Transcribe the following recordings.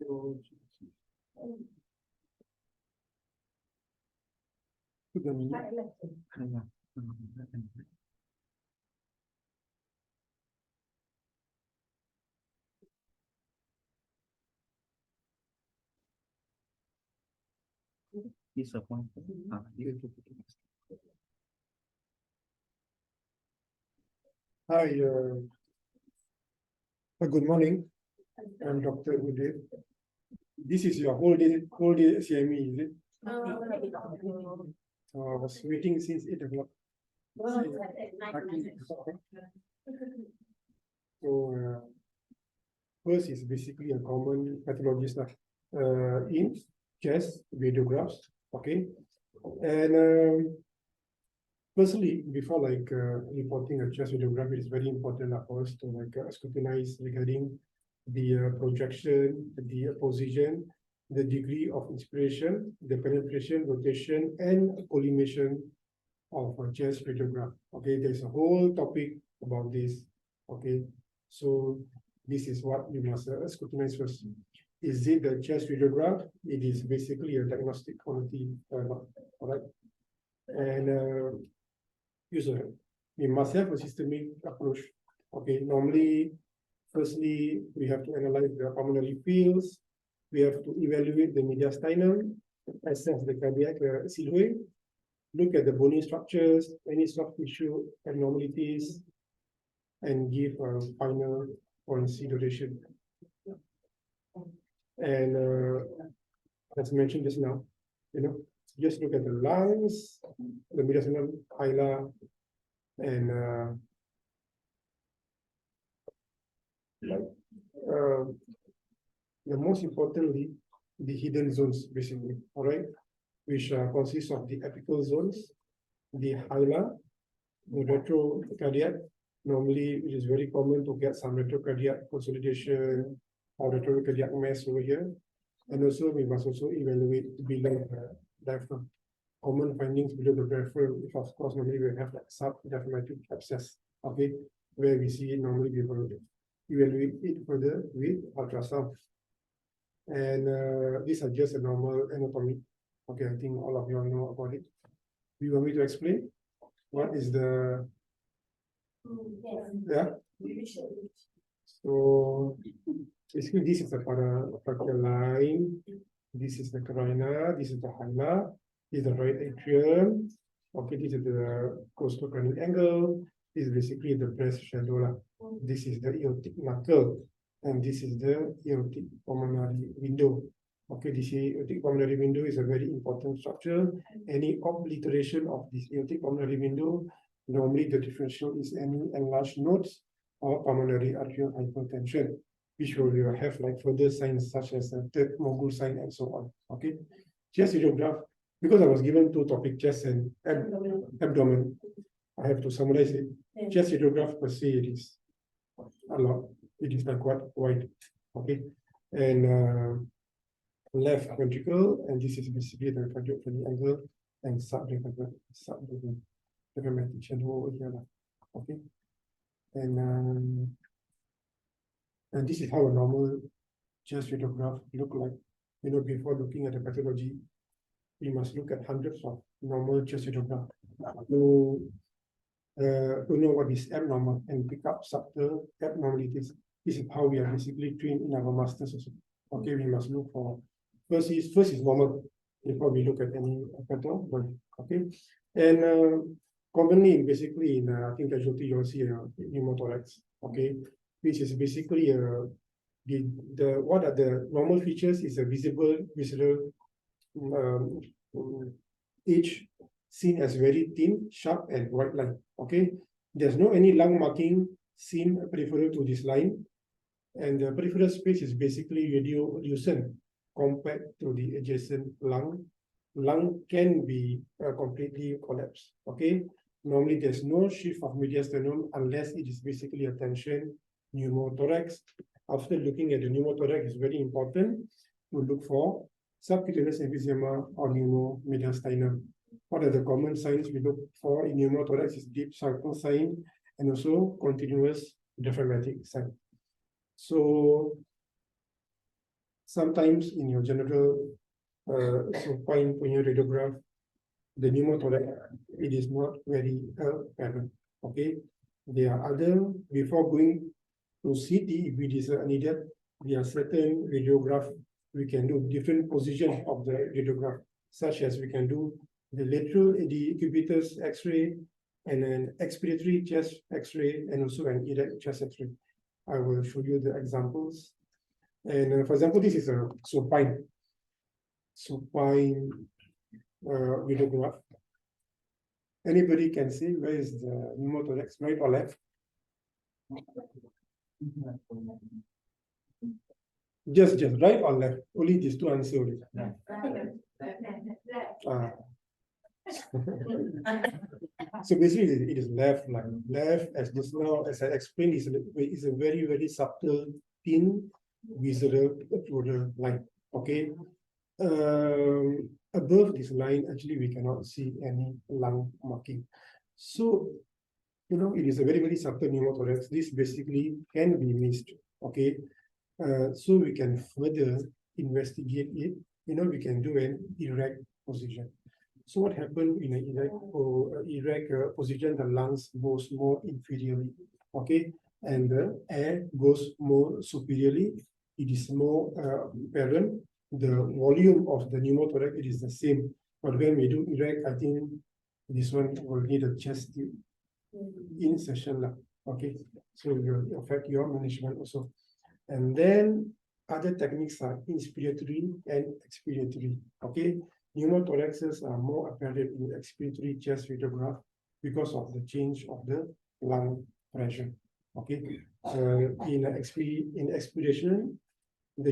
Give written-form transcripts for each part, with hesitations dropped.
Hi, good morning. I'm Dr. Uday. This is your whole day CME, is it? I was waiting since 8 o'clock. So, first is basically a common pathologist in chest radiographs, okay? And firstly, before reporting a chest radiograph, it is very important for us to scrutinize regarding the projection, the position, the degree of inspiration, the penetration, rotation, and collimation of a chest radiograph. Okay, there's a whole topic about this. Okay, so this is what you must scrutinize first. Is it the chest radiograph? It is basically a diagnostic quality. All right, and we must have a systemic approach. Okay, normally, firstly, we have to analyze the pulmonary fields. We have to evaluate the mediastinum, assess the cardiac silhouette, look at the bony structures, any soft tissue abnormalities, and give a final consideration. And as mentioned just now, just look at the lungs, the mediastinum, hilar, and the most importantly, the hidden zones, basically, all right, which consists of the apical zones, the hilar, the retrocardiac. Normally, it is very common to get some retrocardiac consolidation or retrocardiac mass over here. And also, we must also evaluate below the diaphragm. Common findings below the diaphragm, if of course, normally we have like subdiaphragmatic abscess, okay, where we see it normally we will evaluate it further with ultrasound. And these are just a normal anatomy. Okay, I think all of you all know about it. Do you want me to explain? What is the... Yeah? So, basically, this is the paracardial line. This is the carina. This is the hilar. This is the right atrium. Okay, this is the costo-cranial angle. This is basically the breast shadow. This is the aortic knuckle. And this is the aortic pulmonary window. Okay, this aortic pulmonary window is a very important structure. Any obliteration of this aortic pulmonary window, normally the differential is any enlarged nodes or pulmonary arterial hypertension, which will have like further signs such as a third mogul sign and so on. Okay, chest radiograph, because I was given two topics, chest and abdomen, I have to summarize it. Chest radiograph per se, it is a lot. It is like quite wide. Okay, and left ventricle, and this is basically the cardiac angle and subdiaphragmatic shadow over here. Okay, and this is how a normal chest radiograph look like. Before looking at the pathology, we must look at hundreds of normal chest radiograph to know what is abnormal and pick up subtle abnormalities. This is how we are basically trained in our masters also. Okay, we must look for first is normal before we look at any pattern. Okay, and commonly, basically in I think casualty you'll see pneumothorax. Okay, which is basically what are the normal features is a visible visceral edge seen as very thin, sharp, and white line. Okay, there's no any lung marking seen peripheral to this line, and the peripheral space is basically radiolucent compared to the adjacent lung. Lung can be completely collapsed. Okay, normally there's no shift of mediastinum unless it is basically a tension pneumothorax. After looking at the pneumothorax, it's very important to look for subcutaneous emphysema or pneumomediastinum. What are the common signs we look for in pneumothorax is deep sulcal sign and also continuous diaphragmatic sign. So sometimes in your general supine punya radiograph, the pneumothorax, it is not very apparent. Okay, there are other, before going to CT, if it is needed, there are certain radiograph we can do different positions of the radiograph, such as we can do the lateral, the cubitus X-ray, and an expiratory chest X-ray, and also an erect chest X-ray. I will show you the examples. And for example, this is a supine radiograph. Anybody can see where is the pneumothorax, right or left? Just right or left? Only these two answers. So basically, it is left, like left, as just now, as I explained, is a very, very subtle, thin, visceral floral line. Okay. Above this line, actually, we cannot see any lung marking. So, you know, it is a very, very subtle pneumothorax. This basically can be missed. Okay. So we can further investigate it. You know, we can do an erect position. So what happened in an erect position? The lungs goes more inferiorly, okay, and the air goes more superiorly. It is more apparent. The volume of the pneumothorax, it is the same. But when we do erect, I think this one will need a chest tube insertion, okay. So it will affect your management also. And then other techniques are inspiratory and expiratory, okay. Pneumothoraxes are more apparent in expiratory chest radiograph because of the change of the lung pressure. Okay, in expiration, the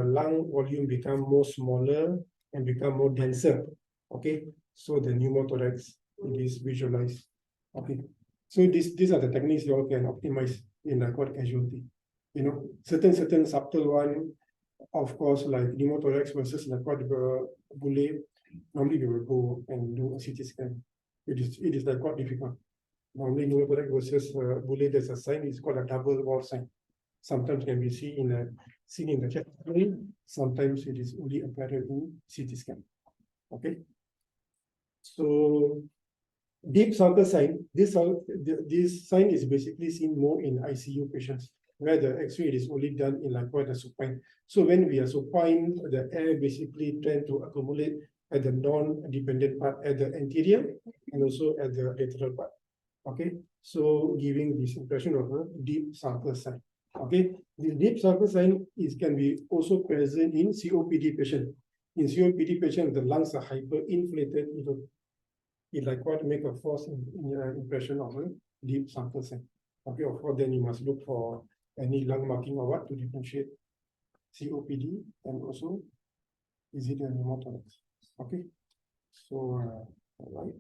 lung volume become more smaller and become more denser. Okay, so the pneumothorax it is visualized. Okay, so these are the techniques you all can optimize in acquired casualty. You know, certain subtle one. Of course, like pneumothorax versus like what bulle, normally we will go and do a CT scan. It is like quite difficult. Normally pneumothorax versus bulle, there's a sign, it's called a double wall sign. Sometimes can be seen in the chest. Sometimes it is only apparent in CT scan. Okay. So deep sulcal sign, this sign is basically seen more in ICU patients, where the X-ray is only done in like quite a supine. So when we are supine, the air basically tend to accumulate at the non-dependent part, at the anterior and also at the lateral part. Okay, so giving this impression of a deep sulcal sign. Okay, the deep sulcal sign can be also present in COPD patient. In COPD patient, the lungs are hyperinflated. It like what make a false impression of a deep sulcal sign. Okay, of course, then you must look for any lung marking or what to differentiate COPD and also is it a pneumothorax? Okay, so all right.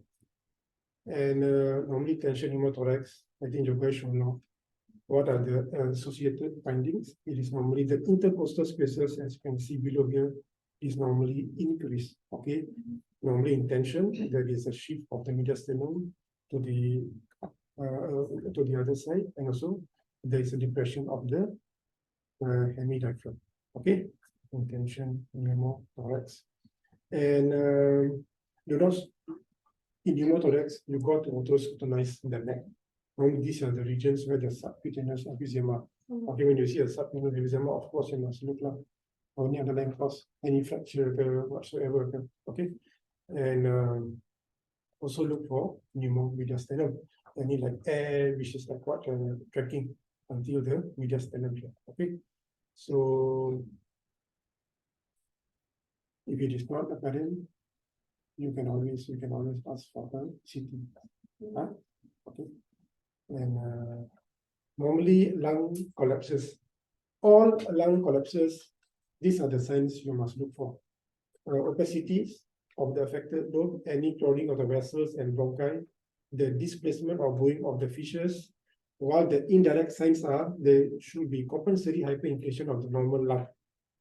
And normally tension pneumothorax, I think you guys should know what are the associated findings. It is normally the intercostal spaces, as you can see below here, is normally increased. Okay, normally in tension there is a shift of the mediastinum to the other side, and also there is a depression of the hemidiaphragm. Okay, intention pneumothorax, and in pneumothorax you got to also scrutinize the neck. Normally these are the regions where the subcutaneous emphysema. Okay, when you see a subcutaneous emphysema, of course you must look like any underlying cause, any fracture whatsoever. Okay, and also look for pneumomediastinum, any like air which is like what tracking until the mediastinum here. Okay, so if it is not apparent, you can always ask for the CT. Okay, and normally lung collapses. All lung collapses, these are the signs you must look for. Opacities of the affected lobe, any clogging of the vessels and bronchi, the displacement or bowing of the fissures, while the indirect signs are there should be compensatory hyperinflation of the normal lung,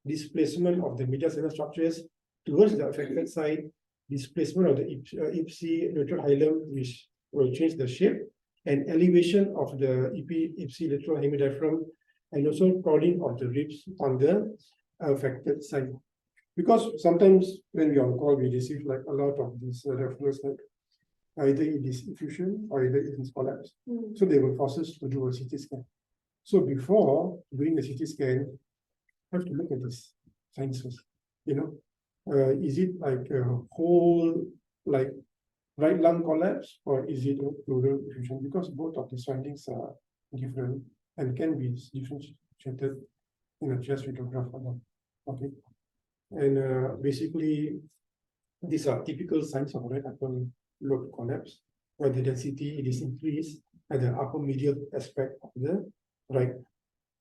displacement of the mediastinal structures towards the affected side, displacement of the ipsi lateral hilum, which will change the shape, and elevation of the ipsi lateral hemidiaphragm, and also crawling of the ribs on the affected side. Because sometimes when we are on call, we receive like a lot of these referrals, like either it is effusion or either it is collapse. So they will force us to do a CT scan. So before doing the CT scan, have to look at this signs first. Is it like a whole like right lung collapse, or is it a pleural effusion? Because both of these findings are different and can be differentiated in a chest radiograph alone. Okay, and basically these are typical signs of right upper lobe collapse, where the density is increased at the upper medial aspect of the right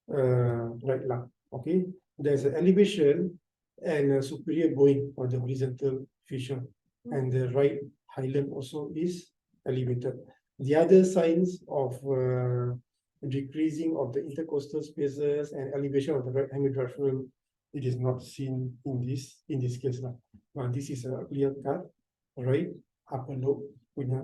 lung. Okay, there's an elevation and a superior bowing of the horizontal fissure, and the right highland also is elevated. The other signs of decreasing of the intercostal spaces and elevation of the right hemidiaphragm, it is not seen in this case now. This is a clear cut right upper lobe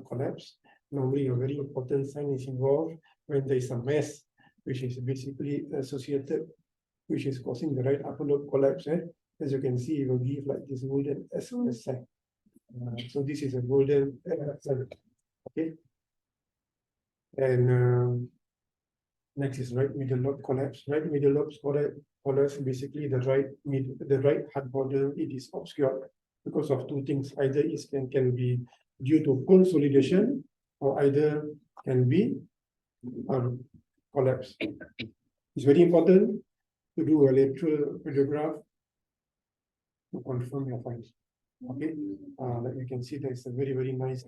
collapse. Normally, a very important sign is involved when there is a mass which is basically associated, which is causing the right upper lobe collapse. As you can see, it will give like this golden SS sign. So this is a golden sign. Okay. And next is right middle lobe collapse. Right middle lobe collapse. Basically, the right heart border, it is obscured because of two things. Either it can be due to consolidation, or either can be collapse. It's very important to do a lateral radiograph to confirm your findings. Okay, like you can see, there's a very nice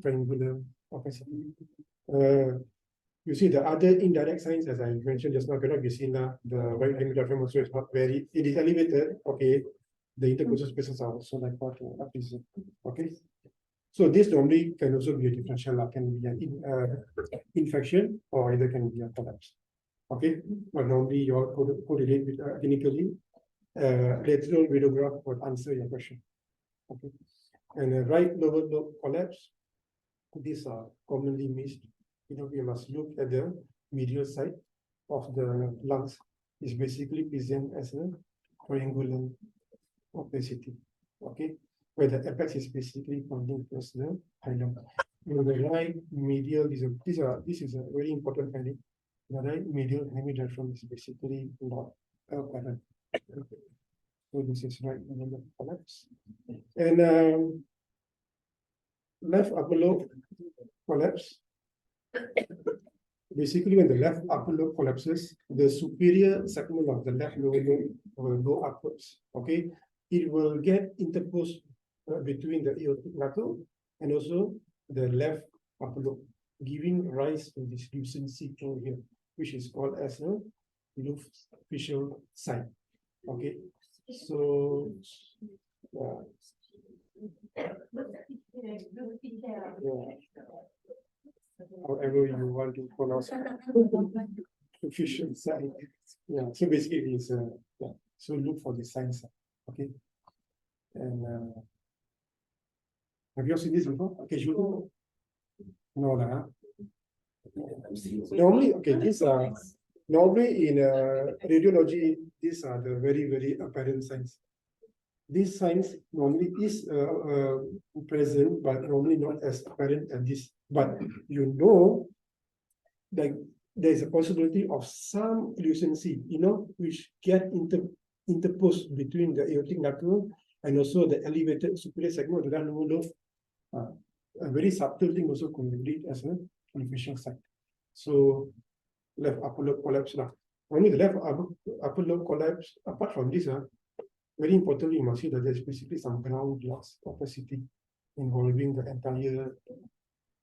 triangular opacity. You see the other indirect signs, as I mentioned just now, cannot be seen. The right hemidiaphragm also is not very, it is elevated. Okay, the intercostal spaces are also like what up is. Okay, so this normally can also be a differential, can be an infection, or either can be a collapse. Okay, but normally you all correlate with clinically. Lateral radiograph would answer your question. Okay, and right lower lobe collapse, these are commonly missed. We must look at the medial side of the lungs. Is basically present as a triangular opacity. Okay, where the apex is basically pointing towards the hilum. The right medial is this is a very important finding. The right medial hemidiaphragm is basically not apparent. So this is right middle collapse. And left upper lobe collapse. Basically, when the left upper lobe collapses, the superior segment of the left lower lobe will go upwards. Okay, it will get interposed between the aortic knuckle and also the left upper lobe, giving rise to this lucency over here, which is called as a Luft fissure sign. Okay, so however you want to pronounce fissure sign. Yeah, so basically it's so look for the signs. Okay, and have you seen this before? Okay, sure. No, lah. Normally, okay, these are normally in radiology. These are the very apparent signs. These signs normally is present, but normally not as apparent as this. But like there is a possibility of some lucency, which get interposed between the aortic knuckle and also the elevated superior segment of the lower lobe. A very subtle thing also could lead as a fissure sign. So left upper lobe collapse lah. Only the left upper lobe collapse. Apart from this, very importantly, you must see that there's basically some ground glass opacity involving the entire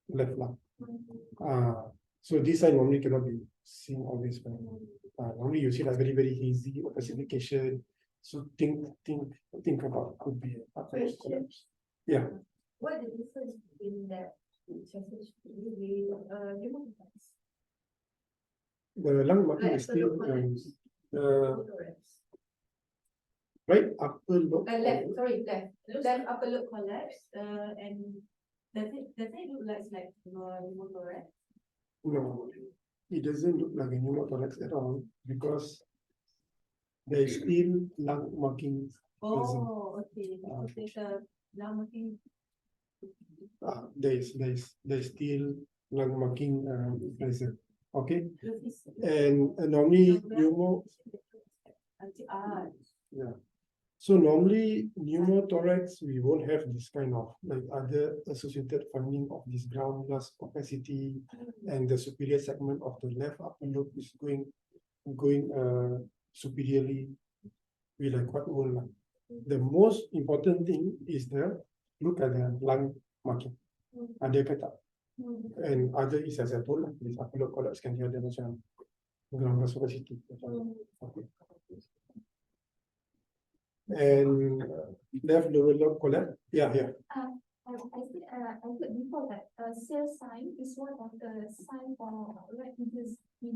left lung. So this side normally cannot be seen always. Normally you see like very hazy opacification. So think about could be a collapse. Yeah. What is the difference between that the lung marking is still right upper lobe. Left upper lobe collapse. And does it look like pneumothorax? No, it doesn't look like a pneumothorax at all, because there is still lung marking present. Oh, okay. Because there's a lung marking. There is still lung marking present. Okay, and normally yeah. So normally pneumothorax, we won't have this kind of like other associated finding of this ground glass opacity, and the superior segment of the left upper lobe is going superiorly. We like quite old. The most important thing is the look at the lung marking. Ada ke tak? And other is as I told lah, this upper lobe collapse can ada macam ground glass opacity. Okay. And left lower lobe collapse. Yeah. I heard before that cell sign is one of the sign for right middle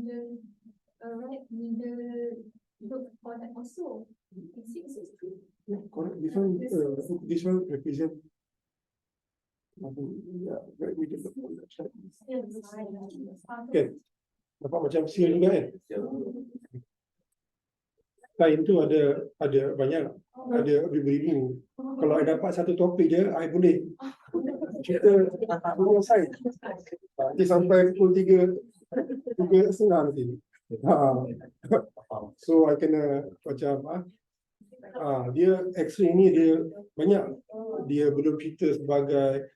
look for that also. Is it true? Yeah, correct. This one represent. Yeah, right middle lobe collapse. Okay. Dapat macam seal juga kan? Lain tu ada banyak, ada beribu. Kalau I dapat satu topik je, I boleh cerita semua side. Nanti sampai pukul 3:30 nanti. So I kena macam dia X-ray ni dia banyak, dia belum cerita sebagai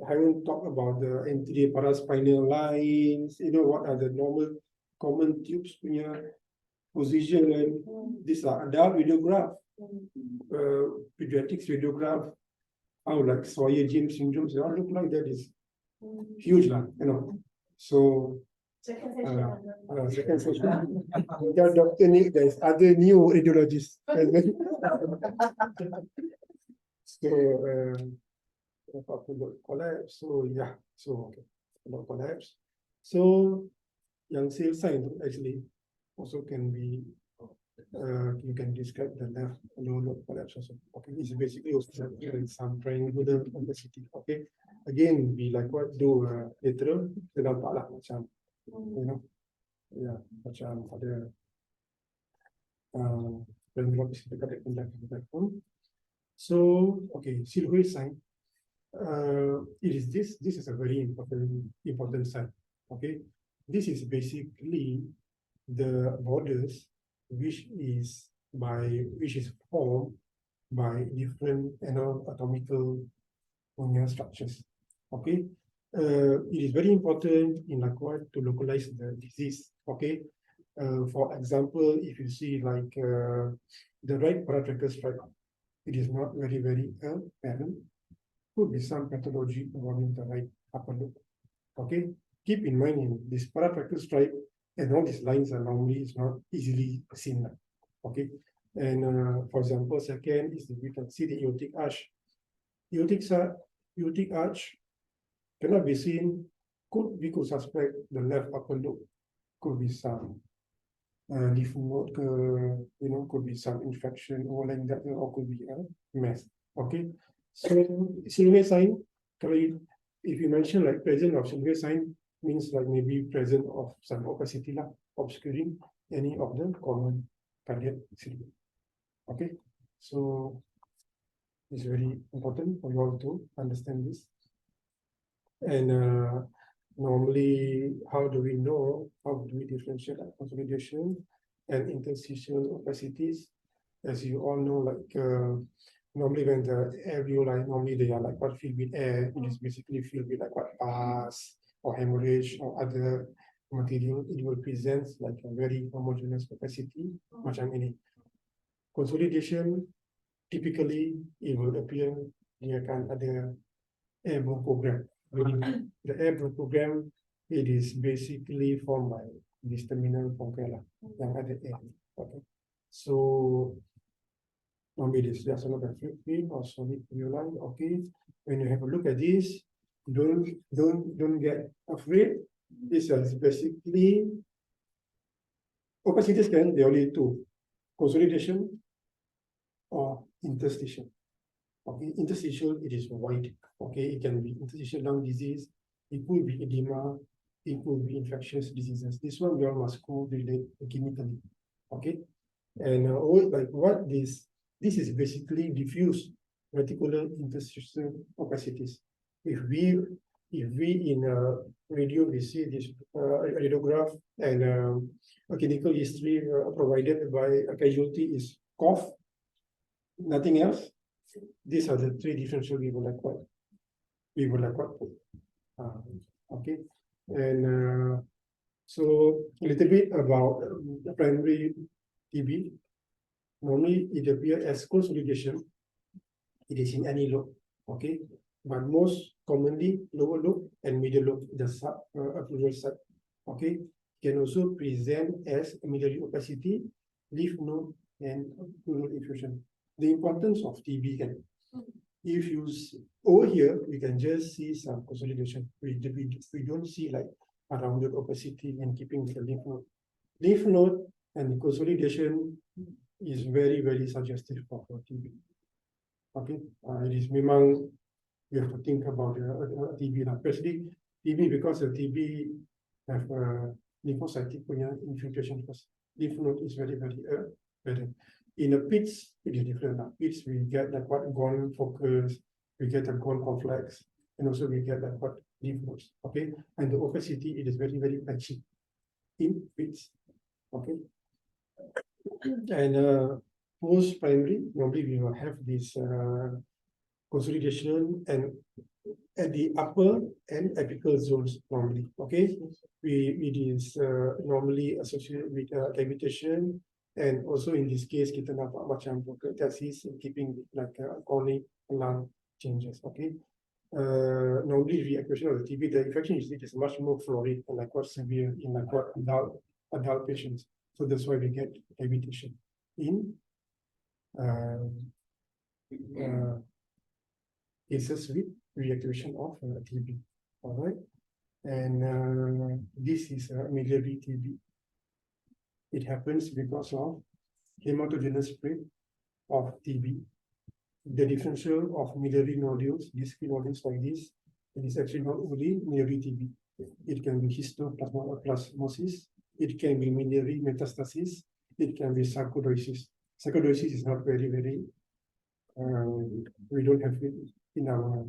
I won't talk about the anterior paraspinal lines, what are the normal common tubes punya position, and these are adult radiograph, pediatrics radiograph, like Sawyer-James syndrome, they all look like that is huge lah, So second session, Dr. Nick, there's other new radiologists. So collapse. So yeah, so okay, collapse. So yang cell sign actually also can be you can describe the left lower lobe collapse also. Okay, it's basically also some triangular opacity. Okay, again we like what do lateral, kita nampak lah macam macam ada triangular opacity dekat left pun. So okay, silhouette sign. This is a very important sign. Okay, this is basically the borders which is formed by different anatomical structures. Okay, it is very important in to localize the disease. Okay, for example, if you see like the right paratracheal stripe, it is not very apparent. Could be some pathology involving the right upper lobe. Okay, keep in mind in this paratracheal stripe and all these lines are normally is not easily seen. Okay, and for example, second is we can see the aortic arch. Aortic arch cannot be seen. We could suspect the left upper lobe could be some lymph node, could be some infection or like that, or could be a mass. Okay. So silhouette sign, if you mention like presence of silhouette sign, means like maybe presence of some opacity obscuring any of the common cardiac silhouette. Okay, so it's very important for you all to understand this. And normally, how do we differentiate consolidation and interstitial opacities? As you all know, like normally when the alveoli, normally they are like what filled with air, it is basically filled with like what pus or hemorrhage or other material, it will present like a very homogeneous opacity, macam ini. Consolidation, typically it will appear dia akan ada air bronchogram. The air bronchogram, it is basically formed by this terminal bronchial yang ada air. Okay. So normally this just not a fluid or solid alveoli. Okay, when you have a look at this, don't get afraid. This is basically opacity scan. There are only two: consolidation or interstitial. Okay, interstitial it is wide. Okay, it can be interstitial lung disease. It could be edema. It could be infectious diseases. This one we all must correlate clinically. Okay. And like what this is basically diffuse reticular interstitial opacities. If we in radio we see this radiograph and a clinical history provided by a casualty is cough, nothing else. These are the three differential we would like what okay, and so a little bit about primary TB. Normally it appears as consolidation. It is in any lobe, okay, but most commonly lower lobe and middle lobe, the pleural side, okay, can also present as medullary opacity, lymph node, and pleural effusion. The importance of TB can, if you over here, we can just see some consolidation. We don't see like a rounded opacity and keeping the lymph node. Lymph node and consolidation is very, very suggestive for TB. Okay, it is memang you have to think about TB lah. Especially TB because the TB have lymphocytic punya infiltration first. Lymph node is very, very better. In a PITS, it is different lah. PITS we get like what gone focus, we get a gone complex, and also we get like what lymph nodes. Okay, and the opacity it is very, very patchy in PITS. Okay, and post primary normally we will have this consolidation and at the upper and apical zones normally. Okay, it is normally associated with cavitation, and also in this case kita nampak macam proctasis keeping like chronic lung changes. Okay, normally the equation of the TB, the infection is much more florid and like quite severe in like what adult patients. So that's why we get cavitation in cases with reactivation of TB. All right, and this is medullary TB. It happens because of hematogenous spread of TB. The differential of medullary nodules, these nodules like this, it is actually not only medullary TB. It can be histoplasmosis. It can be medullary metastasis. It can be sarcoidosis. Sarcoidosis is not very, very. We don't have it in our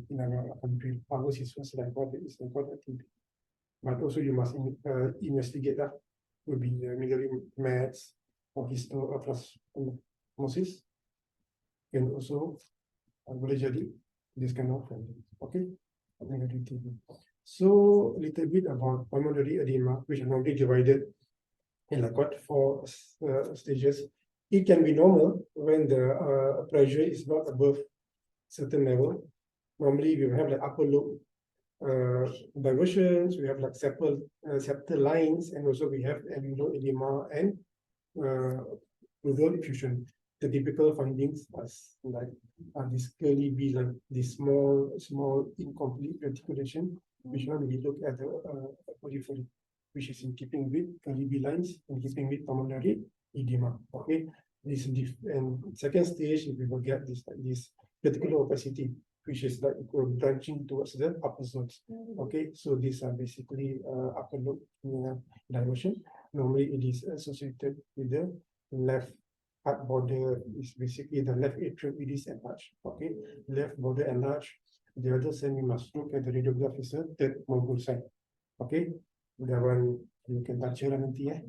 country. Ours is first like what is important. But also you must investigate that. Would be medullary mets or histoplasmosis. And also boleh jadi this kind of okay. So a little bit about pulmonary edema, which are normally divided in like what 4 stages. It can be normal when the pressure is not above certain level. Normally we have like upper lobe diversions, we have like septal lines, and also we have alveolar edema and pleural effusion. The typical findings as like this curly B, like this small incomplete reticulation, which one we look at the periphery, which is in keeping with curly B lines and keeping with pulmonary edema. Okay, this and second stage we will get this like this reticular opacity, which is like branching towards the upper zones. Okay, so these are basically upper lobe diversion. Normally it is associated with the left heart border, is basically the left atrium, it is enlarged. Okay, left border enlarged. The other side we must look at the radiograph is a third mobile side. Okay, that one you can touch it nanti.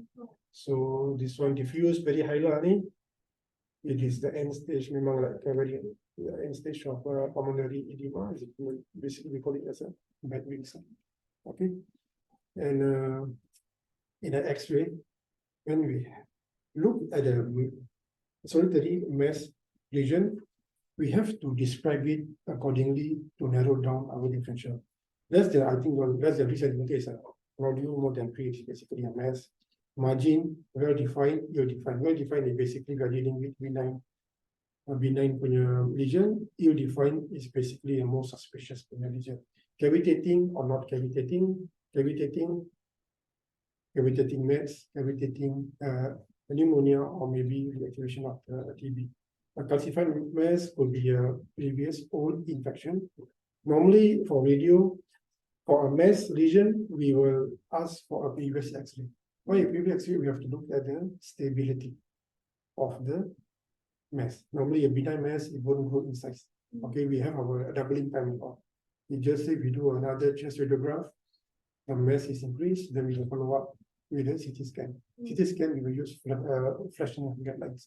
So this one diffuse very high lah ni. It is the end stage, memang like very end stage of pulmonary edema. Basically we call it as a bad wings. Okay, and in an X-ray, when we look at the solitary mass lesion, we have to describe it accordingly to narrow down our differential. That's the, I think, that's the reason case. Nodule more than 3 is basically a mass. Margin well defined, ill-defined. Well defined is basically we are dealing with benign punya lesion. Ill-defined is basically a more suspicious punya lesion. Cavitating or not cavitating, cavitating mets, cavitating pneumonia, or maybe reactivation of TB. A calcified mass could be a previous old infection. Normally for radio, for a mass lesion, we will ask for a previous X-ray. Why a previous X-ray? We have to look at the stability. of the mass. Normally a benign mass, it won't grow in size. Okay, we have our doubling time. We just say we do another chest radiograph, the mass is increased, then we will follow up with a CT scan. CT scan, we will use flashing of guidelines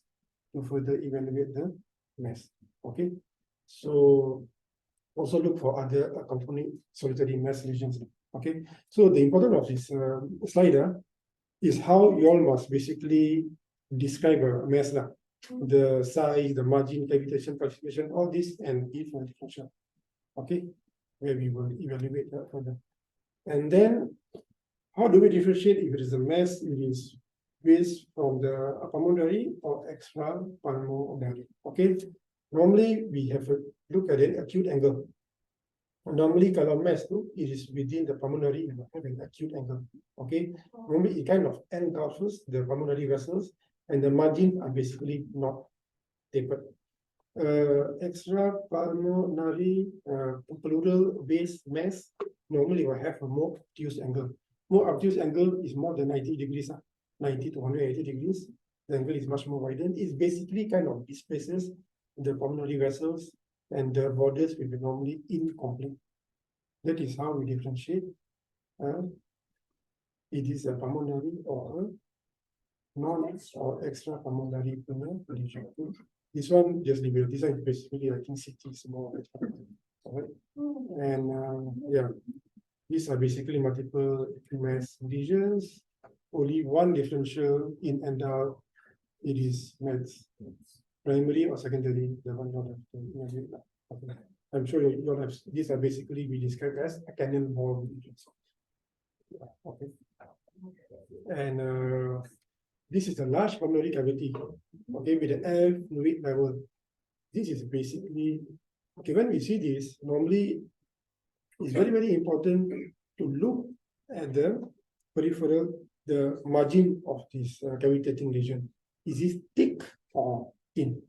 to further evaluate the mass. Okay, so also look for other accompanying solitary mass lesions. Okay, so the importance of this slide is how you all must basically describe a mass, the size, the margin, cavitation, calcification, all this, and give a differential. Okay, where we will evaluate that further. And then, how do we differentiate if it is a mass, it is based from the pulmonary or extra pulmonary? Okay, normally we have a look at an acute angle. Normally, kalau mass it is within the pulmonary, you have an acute angle. Okay, normally it kind of engulfs the pulmonary vessels, and the margin are basically not tapered. Extra pulmonary pleural based mass normally will have a more obtuse angle. More obtuse angle is more than 90 degrees, 90 to 180 degrees. The angle is much more widened. It basically kind of displaces the pulmonary vessels, and the borders will be normally incomplete. That is how we differentiate. It is a pulmonary or a non or extra pulmonary lesion. This one just leave it. This one is basically, I think, CT is more. Right? And yeah, these are basically multiple mass lesions. Only one differential in endowed, it is mass. Primary or secondary, the one you have to. I'm sure you don't have. These are basically we describe as a cannonball lesions. Okay. And this is a large pulmonary cavity. Okay, with the air fluid level. This is basically okay. When we see this, normally it's very, very important to look at the peripheral, the margin of this cavitating lesion. Is this thick or thin?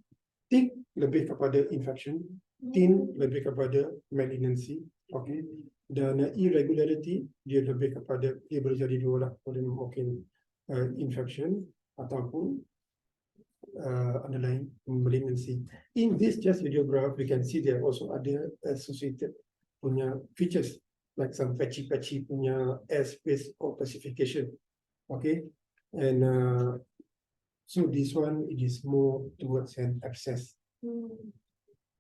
Thick lebih kepada infection, thin lebih kepada malignancy. Okay, dan irregularity dia lebih kepada dia boleh jadi dua lah, boleh mungkin infection ataupun underlying malignancy. In this chest radiograph, we can see there also other associated punya features like some patchy punya airspace or classification. Okay, and so this one it is more towards an abscess.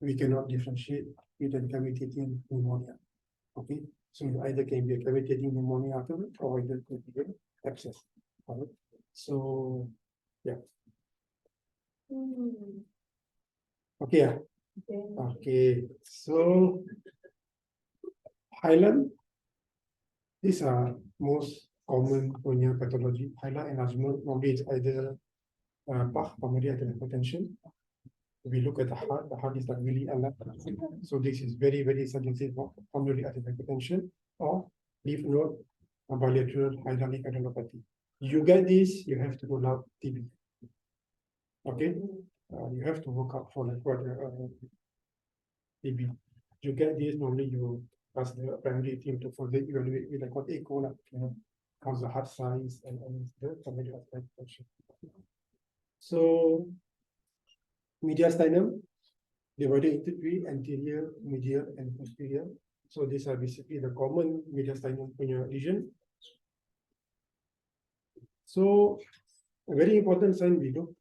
We cannot differentiate with a cavitating pneumonia. Okay, so it either can be a cavitating pneumonia or either could be an abscess. Right? So yeah. Okay. Okay. So Highland, these are most common punya pathology. Highland enlargement normally it's either pulmonary arterial hypertension. We look at the heart is not really alive. So this is very, very suggestive of pulmonary arterial hypertension or lymph node bilateral hydraulic adenopathy. You get this, you have to rule out TB. Okay, you have to work out for like what TB. You get this, normally you ask the primary team to further evaluate with like what echo, you know, how's the heart size and the pulmonary arterial hypertension. So mediastinum divided into three: anterior, medial, and posterior. So these are basically the common mediastinum punya lesion. So a very important sign we look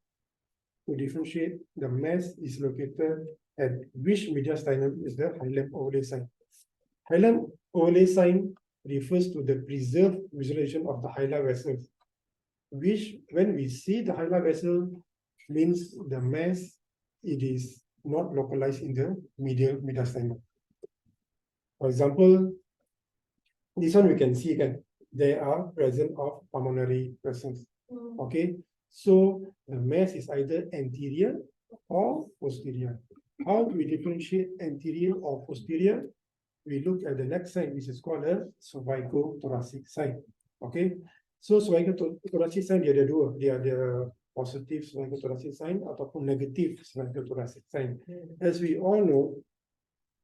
to differentiate the mass is located at which mediastinum is the Highland overlay sign. Highland overlay sign refers to the preserved visualization of the hilar vessels, which when we see the hilar vessel means the mass, it is not localized in the medial mediastinum. For example, this one we can see again, there are presence of pulmonary vessels. Okay, so the mass is either anterior or posterior. How do we differentiate anterior or posterior? We look at the next sign, which is called a cervicothoracic sign. Okay, so cervicothoracic sign dia ada dua, dia ada positive cervicothoracic sign ataupun negative cervicothoracic sign. As we all know,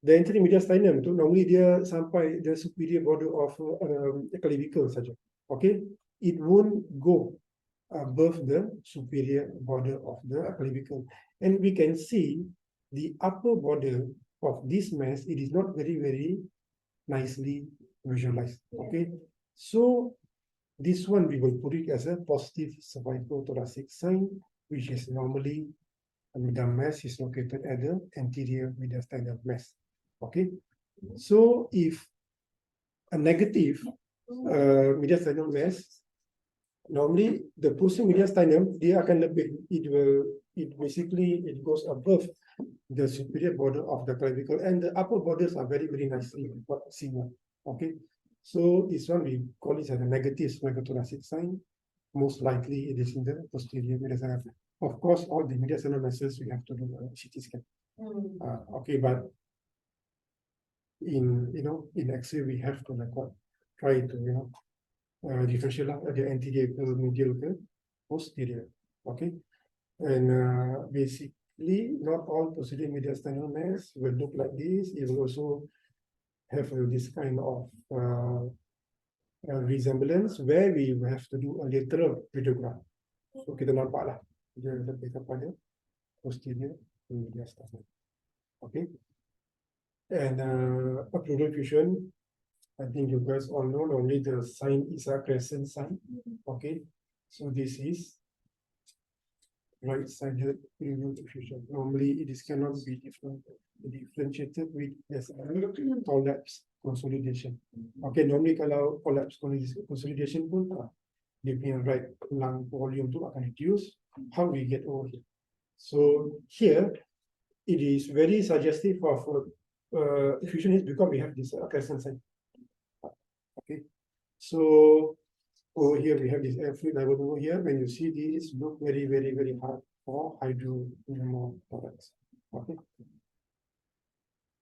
the anterior mediastinum tu normally dia sampai the superior border of clavicle saja. Okay, it won't go above the superior border of the clavicle. And we can see the upper border of this mass, it is not very nicely visualized. Okay, so this one we will put it as a positive cervicothoracic sign, which is normally the mass is located at the anterior mediastinal mass. Okay, so if a negative mediastinal mass, normally the posterior mediastinum dia akan lebih, it basically it goes above the superior border of the clavicle, and the upper borders are very nicely seen. Okay, so this one we call it as a negative cervicothoracic sign. Most likely it is in the posterior mediastinum. Of course, all the mediastinal masses we have to do a CT scan. Okay, but in in X-ray we have to like what, try to differentiate the anterior ke medial ke posterior. Okay, and basically not all posterior mediastinal mass will look like this. It will also have this kind of resemblance where we have to do a lateral radiograph. So kita nampak lah dia lebih kepada posterior mediastinal. Okay, and a pleural effusion, I think you guys all know, normally the sign is a crescent sign. Okay, so this is right-sided pleural effusion. Normally it is cannot be differentiated with collapse consolidation. Okay, normally kalau collapse consolidation pun dia punya right lung volume tu akan reduce. How we get over here? So here it is very suggestive of effusion is because we have this crescent sign. Okay, so over here we have this air fluid level over here. When you see this, look very hard for hydropneumothorax. Okay,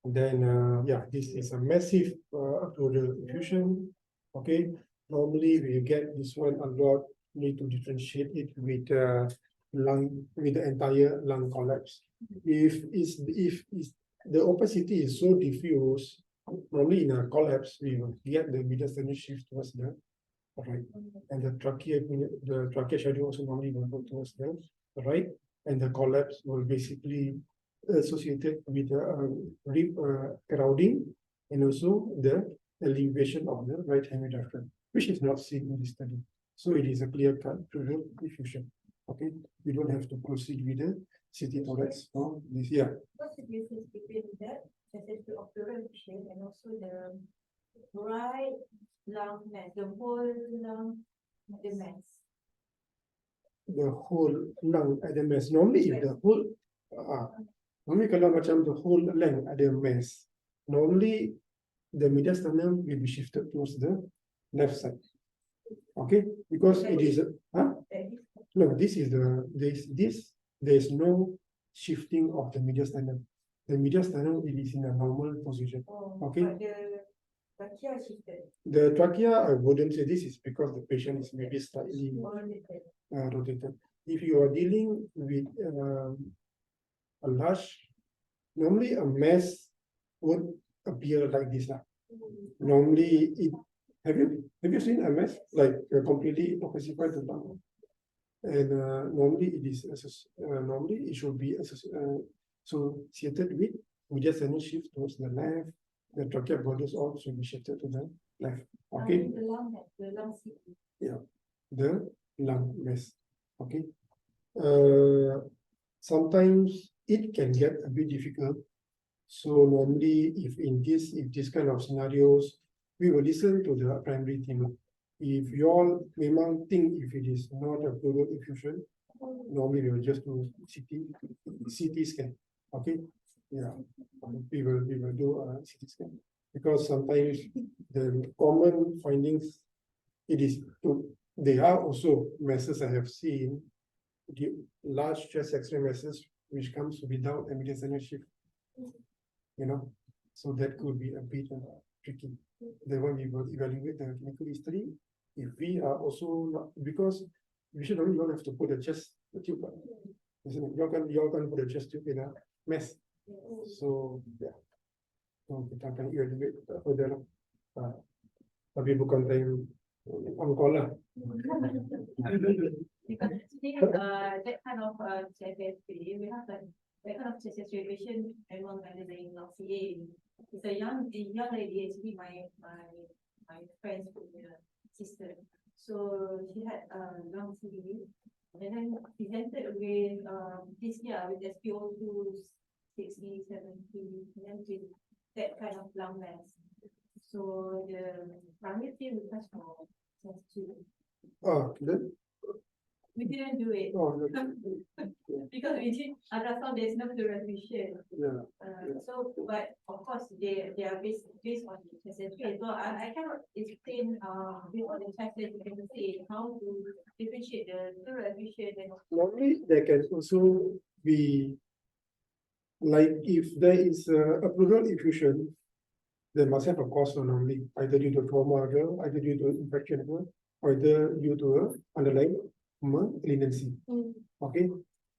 and then yeah, this is a massive pleural effusion. Okay, normally we get this one a lot. Need to differentiate it with lung, with the entire lung collapse. If the opacity is so diffuse, normally in a collapse we will get the mediastinal shift towards the right, and the trachea shadow also normally will go towards the right, and the collapse will basically associated with rib crowding and also the elevation of the right hemidiaphragm, which is not seen in this study. So it is a clear-cut pleural effusion. Okay, we don't have to proceed with the CT thorax for this year. What's the difference between that SSP of pleural effusion and also the right lung mass, the whole lung, the mass? The whole lung ada mass. Normally if the whole normally kalau macam the whole length ada mass, normally the mediastinum will be shifted towards the left side. Okay, because it is no, this is there is no shifting of the mediastinum. The mediastinum it is in a normal position. Okay, But the trachea shifted. the trachea, I wouldn't say this is because the patient is maybe slightly rotated. If you are dealing with a large, normally a mass would appear like this lah. Normally it have you seen a mass like completely opacified the lung? And normally it is normally it should be associated with mediastinal shift towards the left. The trachea borders all should be shifted to the left. Okay. The lung CT. Yeah, the lung mass. Okay. Sometimes it can get a bit difficult. So normally, if this kind of scenarios, we will listen to the primary team. If you all memang think if it is not a pleural effusion, normally we will just do CT scan. Okay. Yeah, we will do a CT scan because sometimes the common findings they are also masses I have seen, the large chest X-ray masses which comes without a mediastinal shift. So that could be a bit tricky. The one we will evaluate the clinical history. If we are also not, because we should only don't have to put a chest tube, isn't it? You all can put a chest tube in a mass. So yeah, so kita akan evaluate further. Tapi bukan time on call lah. Because actually, that kind of CSSP, we have that kind of CSSP patient among magazine of CA. It's a young lady, actually my friend's sister. So she had lung CA, and then presented with this year with SpO2 60, 70, and then with that kind of lung mass. So the primary team request for test two. Oh, then, We didn't do it oh, because we did ultrasound. There's no fluorescence. yeah. So, but of course, they are based on the SSP. So I cannot explain based on the test that you can say how to differentiate the fluorescence and Normally, there can also be, like, if there is a pleural effusion, they must have a cause normally, either due to trauma, either due to infection, or either due to a underlying malignancy. Okay,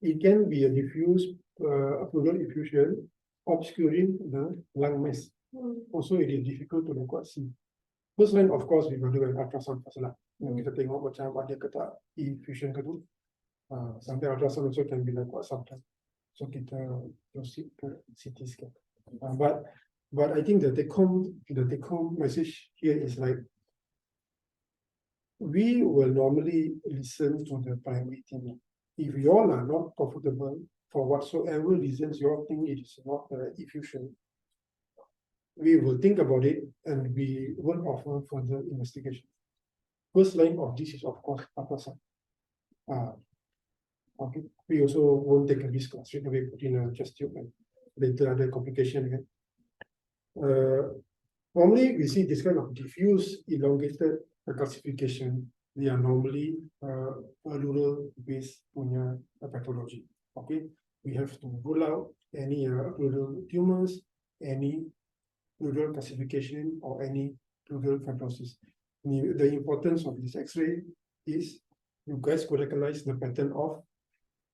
it can be a diffuse pleural effusion obscuring the lung mass. Also, it is difficult to record see. First line, of course, we will do an ultrasound first lah. Kita tengok macam ada ke tak effusion ke tu. Sampai ultrasound also can be like what sometimes. So kita proceed ke CT scan. But I think the take home message here is like, we will normally listen to the primary team. If you all are not comfortable for whatsoever reasons you all think it is not effusion, we will think about it and we will offer further investigation. First line of this is of course ultrasound. Okay, we also won't take a risk straight away put in a chest tube and later other complication again. Normally we see this kind of diffuse elongated calcification. They are normally pleural based punya pathology. Okay, we have to rule out any pleural tumors, any pleural calcification, or any pleural fibrosis. The importance of this X-ray is you guys could recognize the pattern of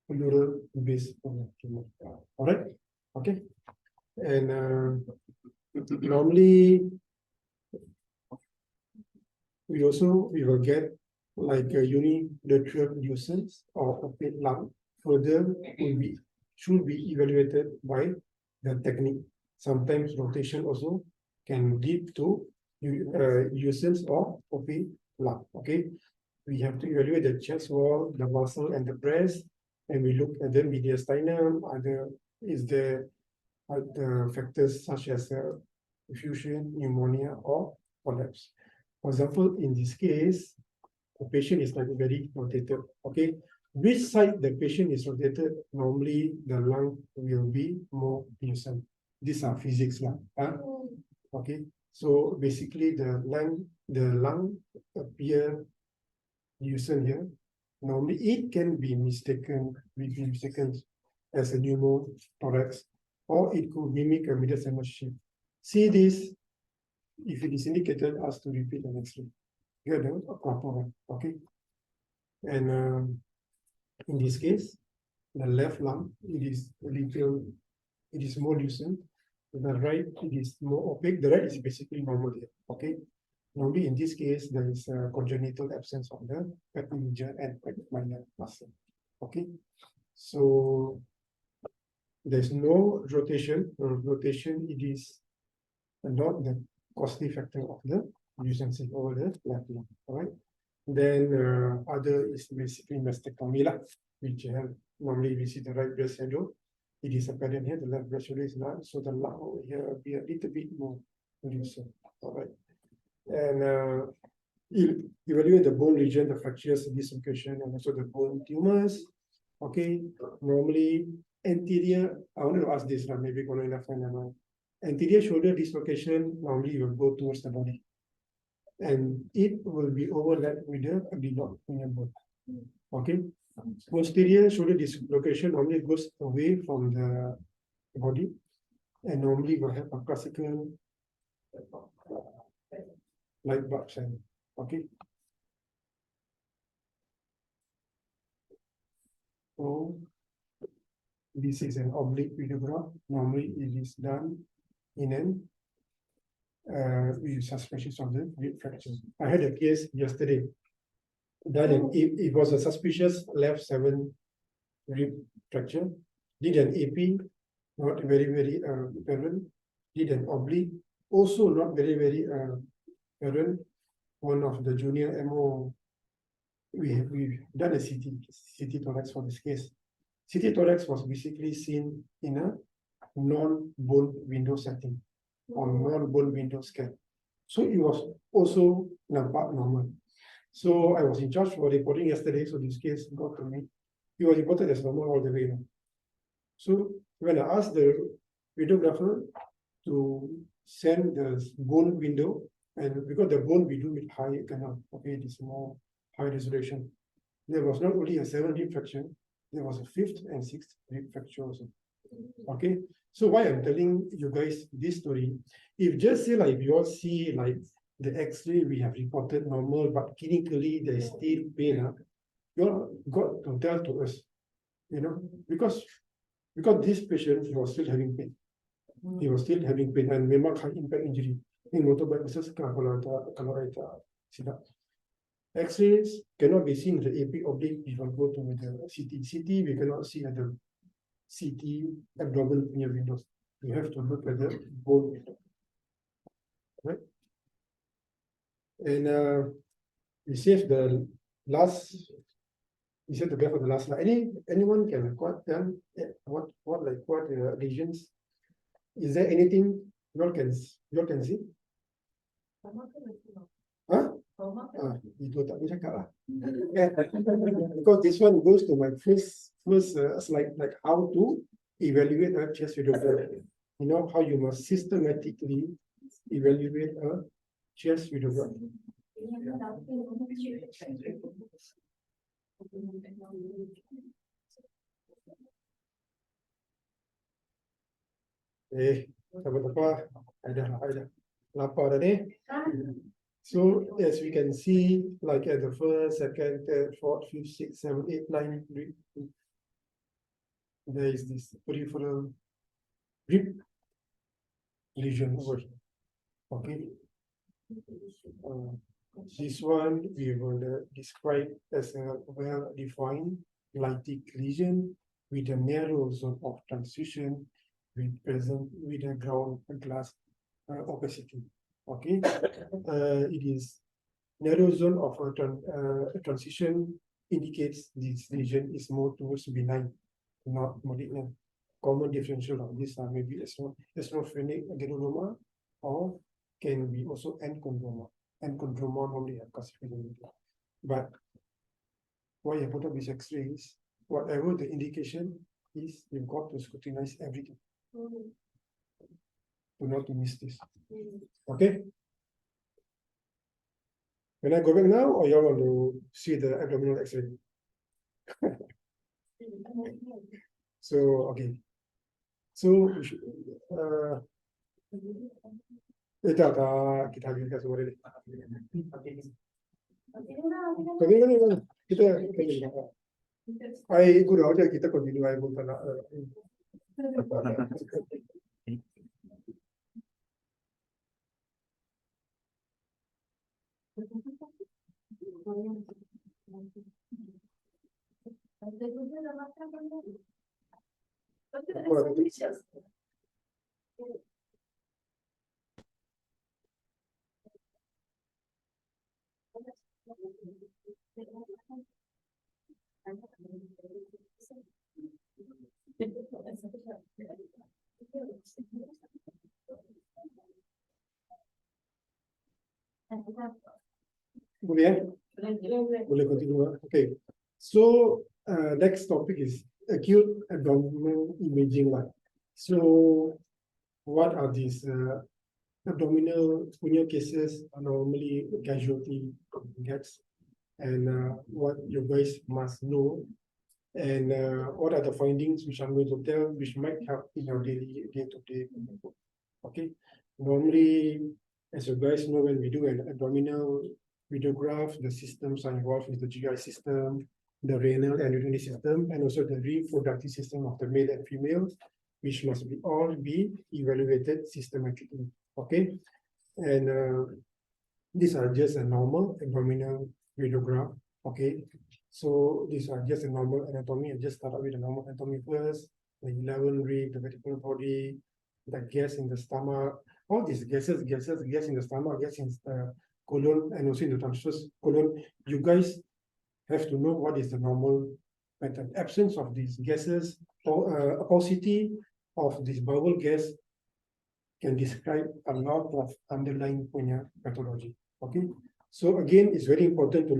pleural based tumor. All right, okay, and normally we will get like a unilateral nuisance or opaque lung. Further should be evaluated by the technique. Sometimes rotation also can lead to nuisance or opaque lung. Okay, we have to evaluate the chest wall, the muscle, and the breast, and we look at the mediastinum. Is there other factors such as effusion, pneumonia, or collapse? For example, in this case, the patient is like very rotated. Okay, which side the patient is rotated, normally the lung will be more lucent. These are physics lah. Okay, so basically the lung appear lucent here. Normally it can be mistaken as a pneumothorax, or it could mimic a mediastinal shift. See this. If it is indicated, ask to repeat the next ray. Get a proper one, okay? And in this case, the left lung, it is more lucent. The right, it is more opaque. The right is basically normal here, okay? Normally, in this case, there is a congenital absence of the pec major and pec minor muscle, okay? So there's no rotation. Rotation, it is not the causative factor of the lucency over the left lung. All right. Then other is basically mastectomy lah, which normally we see the right breast shadow. It is a pattern here. The left breast shadow is not, so the lung over here will be a little bit more lucent. All right. And evaluate the bone region, the fractures, dislocation, and also the bone tumors. Okay. Normally anterior. I want to ask this lah. Maybe going enough time. Anterior shoulder dislocation normally will go towards the body, and it will be overlapped with the abdominal bone. Okay. Posterior shoulder dislocation normally goes away from the body, and normally will have a classical light bulb sign. Okay. So this is an oblique radiograph. Normally it is done in an with suspension of the rib fracture. I had a case yesterday. Then it was a suspicious left 7 rib fracture. Did an AP, not very apparent. Did an oblique, also not very apparent. One of the junior MO, we've done a CT thorax for this case. CT thorax was basically seen in a non-bone window setting on non-bone window scan. So it was also nampak normal. So I was in charge for reporting yesterday, so this case got to me. It was reported as normal all the way. So when I asked the radiographer to send the bone window, and because the bone we do with high canal, okay, it is more high resolution. There was not only a 7 rib fracture, there was a 5th and 6th rib fracture also. Okay, so why I'm telling you guys this story, if just say like you all see like the X-ray we have reported normal, but clinically there is still pain, you all got to tell to us, you know, because this patient was still having pain. He was still having pain and memang high impact injury. In motorbike versus kalau ada silap. X-rays cannot be seen the AP oblique if you go to the CT. CT we cannot see at the CT abdominal near windows. You have to look at the bone window. Right? And we saved the last. We saved the best for the last slide. Anyone can quote them? What lesions? Is there anything you all can see? Huh? Itu tak boleh cakap lah. Because this one goes to my first slide, like how to evaluate a chest radiograph. You know how you must systematically evaluate a chest radiograph. Apa? Ada. Lapar dah ni. So as we can see, like at the first, second, third, fourth, fifth, sixth, seventh, eighth, ninth, there is this peripheral rib lesion over here. Okay. This one we will describe as a well-defined lytic lesion with a narrow zone of transition with a ground glass opacity. Okay, it is narrow zone of transition indicates this lesion is more towards benign, not malignant. Common differential of this are maybe eosinophilic adenoma or can be also enchondroma. Enchondroma normally have calcification. But what you put up with X-rays, whatever the indication is, you've got to scrutinize everything. To not to miss this. Okay. Can I go back now, or you want to see the abdominal X-ray? So okay. So kita habiskan semua ini. Kita I guru aja kita continue I pun tak nak. Boleh continue. Okay. So next topic is acute abdominal imaging. So what are these abdominal punya cases are normally casualty gets, and what you guys must know, and what are the findings which I'm going to tell, which might help in your daily day-to-day. Okay, normally, as you guys know, when we do an abdominal radiograph, the systems are involved with the GI system, the renal and urinary system, and also the reproductive system of the male and female, which must all be evaluated systematically. Okay, and these are just a normal abdominal radiograph. Okay, so these are just a normal anatomy. I just start out with the normal anatomy first. The 11 rib, the vertebral body, the gas in the stomach, all these gas in the stomach, gas in the colon, and also in the transverse colon. You guys have to know what is the normal pattern. Absence of these gases or opacity of this bowel gas can describe a lot of underlying punya pathology. Okay, so again, it's very important to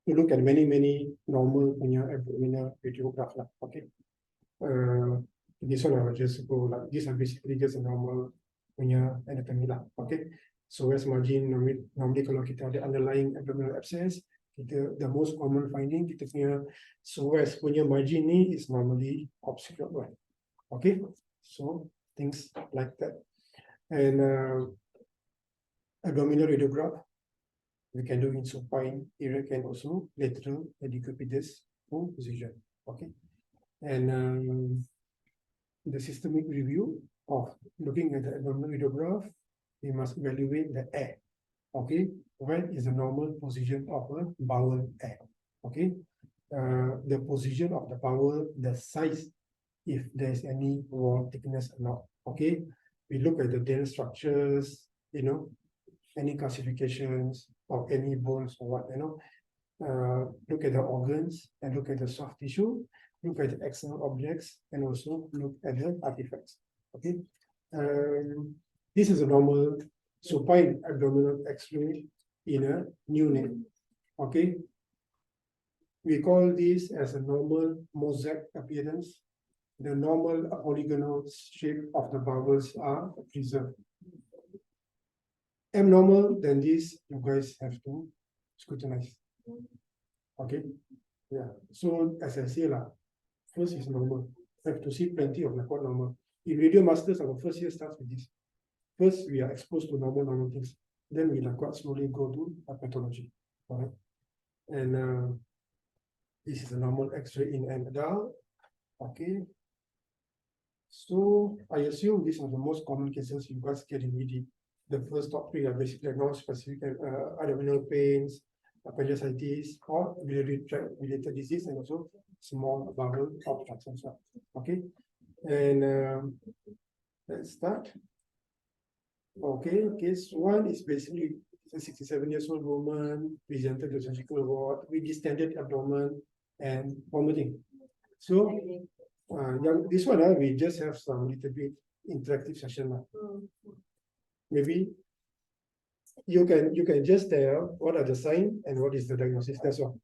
look at many normal punya abdominal radiograph lah. Okay, this one I will just go like these are basically just a normal punya anatomy lah. Okay, so as margin normally kalau kita ada underlying abdominal abscess, the most common finding kita punya psoas punya margin ni is normally obscured one. Okay, so things like that. And abdominal radiograph we can do in supine, erect, and also lateral decubitus position. Okay, and the systemic review of looking at the abdominal radiograph, we must evaluate the air. Okay, where is the normal position of a bowel air? Okay, the position of the bowel, the size, if there is any wall thickness or not. Okay, we look at the dense structures, you know, any calcifications or any bones or what, you know. Look at the organs and look at the soft tissue, look at the external objects, and also look at the artifacts. Okay, this is a normal supine abdominal X-ray in a neonate. Okay, we call this as a normal mosaic appearance. The normal polygonal shape of the bowels are preserved. Abnormal, then this you guys have to scrutinize. Okay, yeah. So as I say lah, first is normal. Have to see plenty of like what normal. In radio masters, our first year starts with this. First, we are exposed to normal things. Then we like what slowly go to a pathology. All right, and this is a normal X-ray in an adult. Okay. So I assume these are the most common cases you guys get in ED. The first top three are basically non-specific abdominal pains, appendicitis, or biliary tract related disease, and also small bowel obstructions. Okay, and let's start. Okay, case one is basically a 67 years old woman presented to surgical ward with distended abdomen and vomiting. So this one we just have some little bit interactive session. Maybe you can just tell what are the signs and what is the diagnosis. That's all.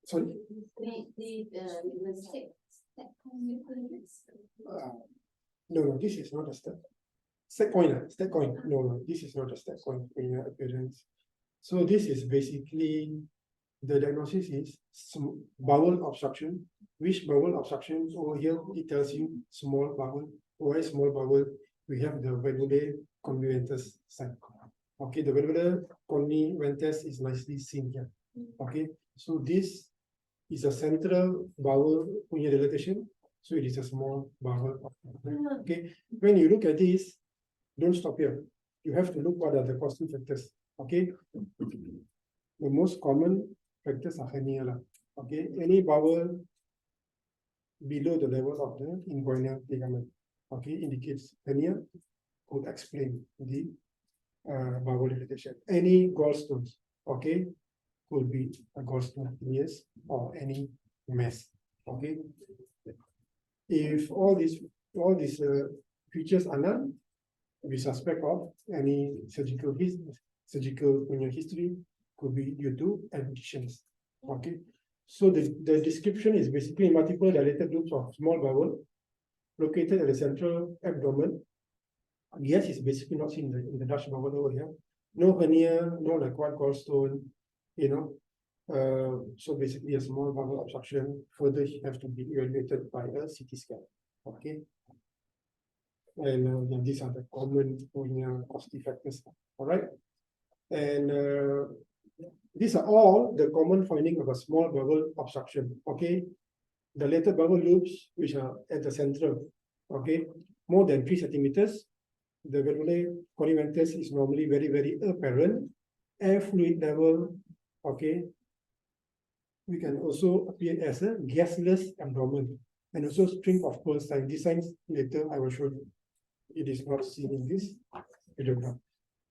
Sorry. No, this is not a step. Step coin. No, this is not a step coin in your appearance. So this is basically the diagnosis is bowel obstruction. Which bowel obstruction? Over here it tells you small bowel. Why small bowel? We have the valvular convenience site. Okay, the valvular convenience is nicely seen here. Okay, so this is a central bowel dilatation. So it is a small bowel. Okay, when you look at this, don't stop here. You have to look what are the causing factors. Okay, the most common factors are hernia. Okay, any bowel below the level of the inguinal ligament. Okay, indicates hernia, would explain the bowel dilatation. Any gallstones. Okay, could be a gallstone yes, or any mass. Okay, if all these features are none, we suspect of any surgical history could be due to adhesions. Okay, so the description is basically multiple dilated loops of small bowel located at the central abdomen. Yes, it's basically not seen in the Dutch bowel over here. No hernia, no like one gallstone, you know. So basically a small bowel obstruction further have to be evaluated by a CT scan. Okay. And these are the common causative factors. All right. And these are all the common finding of a small bowel obstruction. Okay. The lateral bowel loops, which are at the center, okay, more than 3 centimeters, the valvular collimators is normally very, very apparent. Air fluid level, okay. We can also appear as a gasless abdomen and also string of pearl sign. These signs later I will show you. It is not seen in this videograph.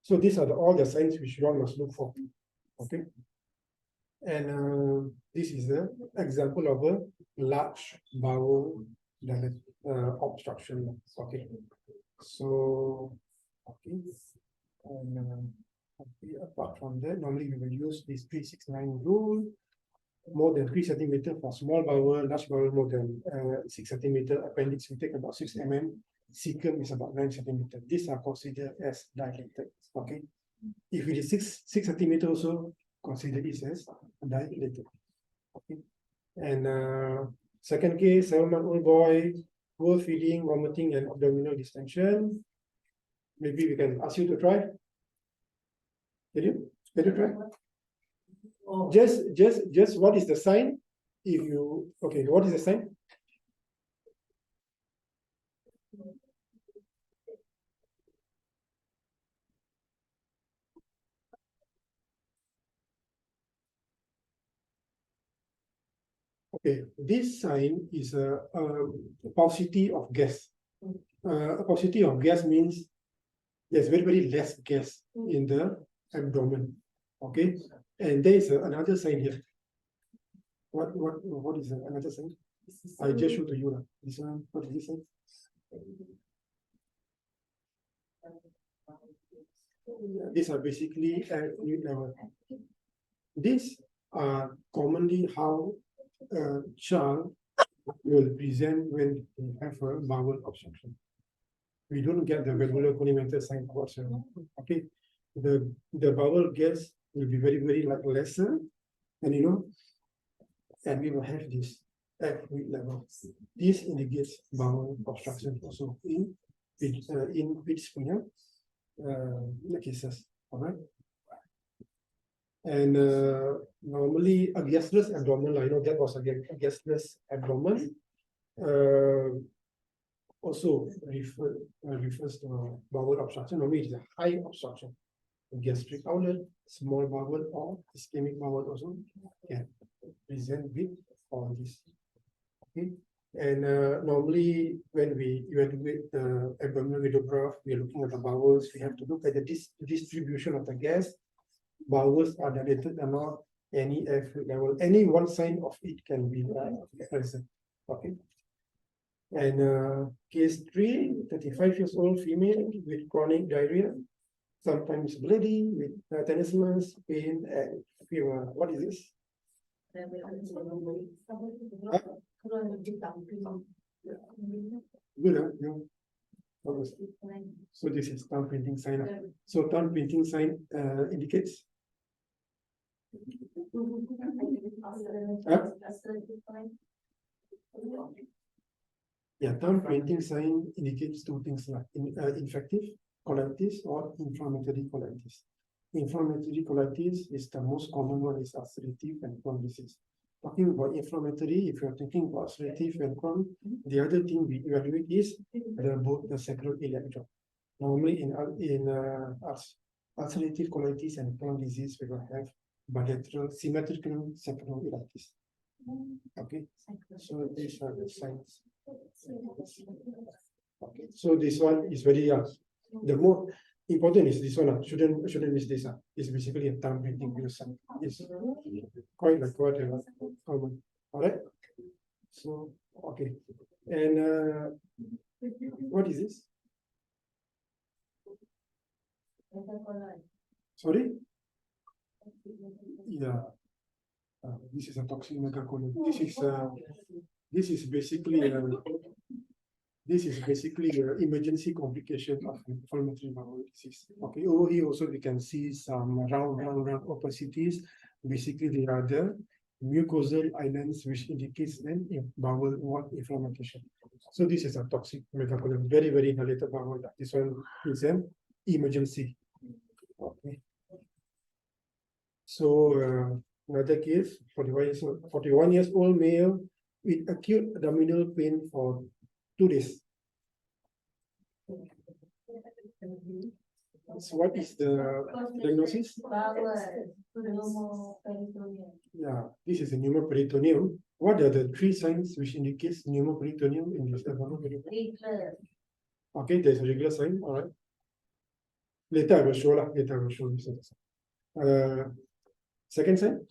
So these are all the signs which one must look for. Okay. And this is the example of a large bowel obstruction. Okay. So, okay. And apart from that, normally we will use this 369 rule. More than 3 centimeters for small bowel, large bowel more than 6 centimeters. Appendix we take about 6 mm. Cecum is about 9 centimeters. These are considered as dilated. Okay. If it is 6 centimeters also, consider it as dilated. Okay. And second case, 7-month-old boy, poor feeding, vomiting, and abdominal distension. Maybe we can ask you to try. Can you try? Oh. Just what is the sign? If you okay, what is the sign? Okay, this sign is a paucity of gas. A paucity of gas means there's very, very less gas in the abdomen. Okay, and there is another sign here. What is another sign? I just show to you now. This one, what is this sign? These are basically air fluid level. These are commonly how a child will present when they have a bowel obstruction. We don't get the valvular collimator sign whatsoever. Okay, the bowel gas will be very, very like lesser, and and we will have this air fluid level. This indicates bowel obstruction also in schizophrenia cases. All right. And normally a gasless abdomen, I know that was a gasless abdomen. Also refers to bowel obstruction. Normally it is a high obstruction. Gastric outlet, small bowel, or ischemic bowel also can present with all this. Okay. And normally when we evaluate the abdominal radiograph, we are looking at the bowels. We have to look at the distribution of the gas. Bowels are dilated or not, any air fluid level, any one sign of it can be present. Okay. And case 3, 35 years old female with chronic diarrhea, sometimes bleeding with tenesmus, pain, and fever. What is this? Good, huh? So this is tongue printing sign. So tongue printing sign indicates. Yeah, tongue printing sign indicates 2 things like infective colitis or inflammatory colitis. Inflammatory colitis is the most common one, is ulcerative and Crohn's disease. Talking about inflammatory, if you're thinking about ulcerative and Crohn's, the other thing we evaluate is both the sacral iliac joint. Normally in ulcerative colitis and Crohn's disease, we will have bilateral symmetrical sacroiliitis. Okay, so these are the signs. Okay, so this one is very young. The more important is this one. Shouldn't miss this. It's basically a tongue printing sign. It's quite common. All right. So okay, and what is this? Sorry. Yeah. This is a toxic megacolon. This is basically emergency complication of inflammatory bowel disease. Okay, over here also we can see some round opacities. Basically, they are the mucosal islands which indicates then bowel inflammation. So this is a toxic megacolon, very, very dilated bowel. This one is an emergency. Okay. So another case, 41 years old male with acute abdominal pain for 2 days. So what is the diagnosis? Yeah, this is a pneumoperitoneum. What are the three signs which indicates pneumoperitoneum in this abdominal peritoneum? Okay, there's a regular sign. All right. Later I will show lah. Later I will show you. Second sign.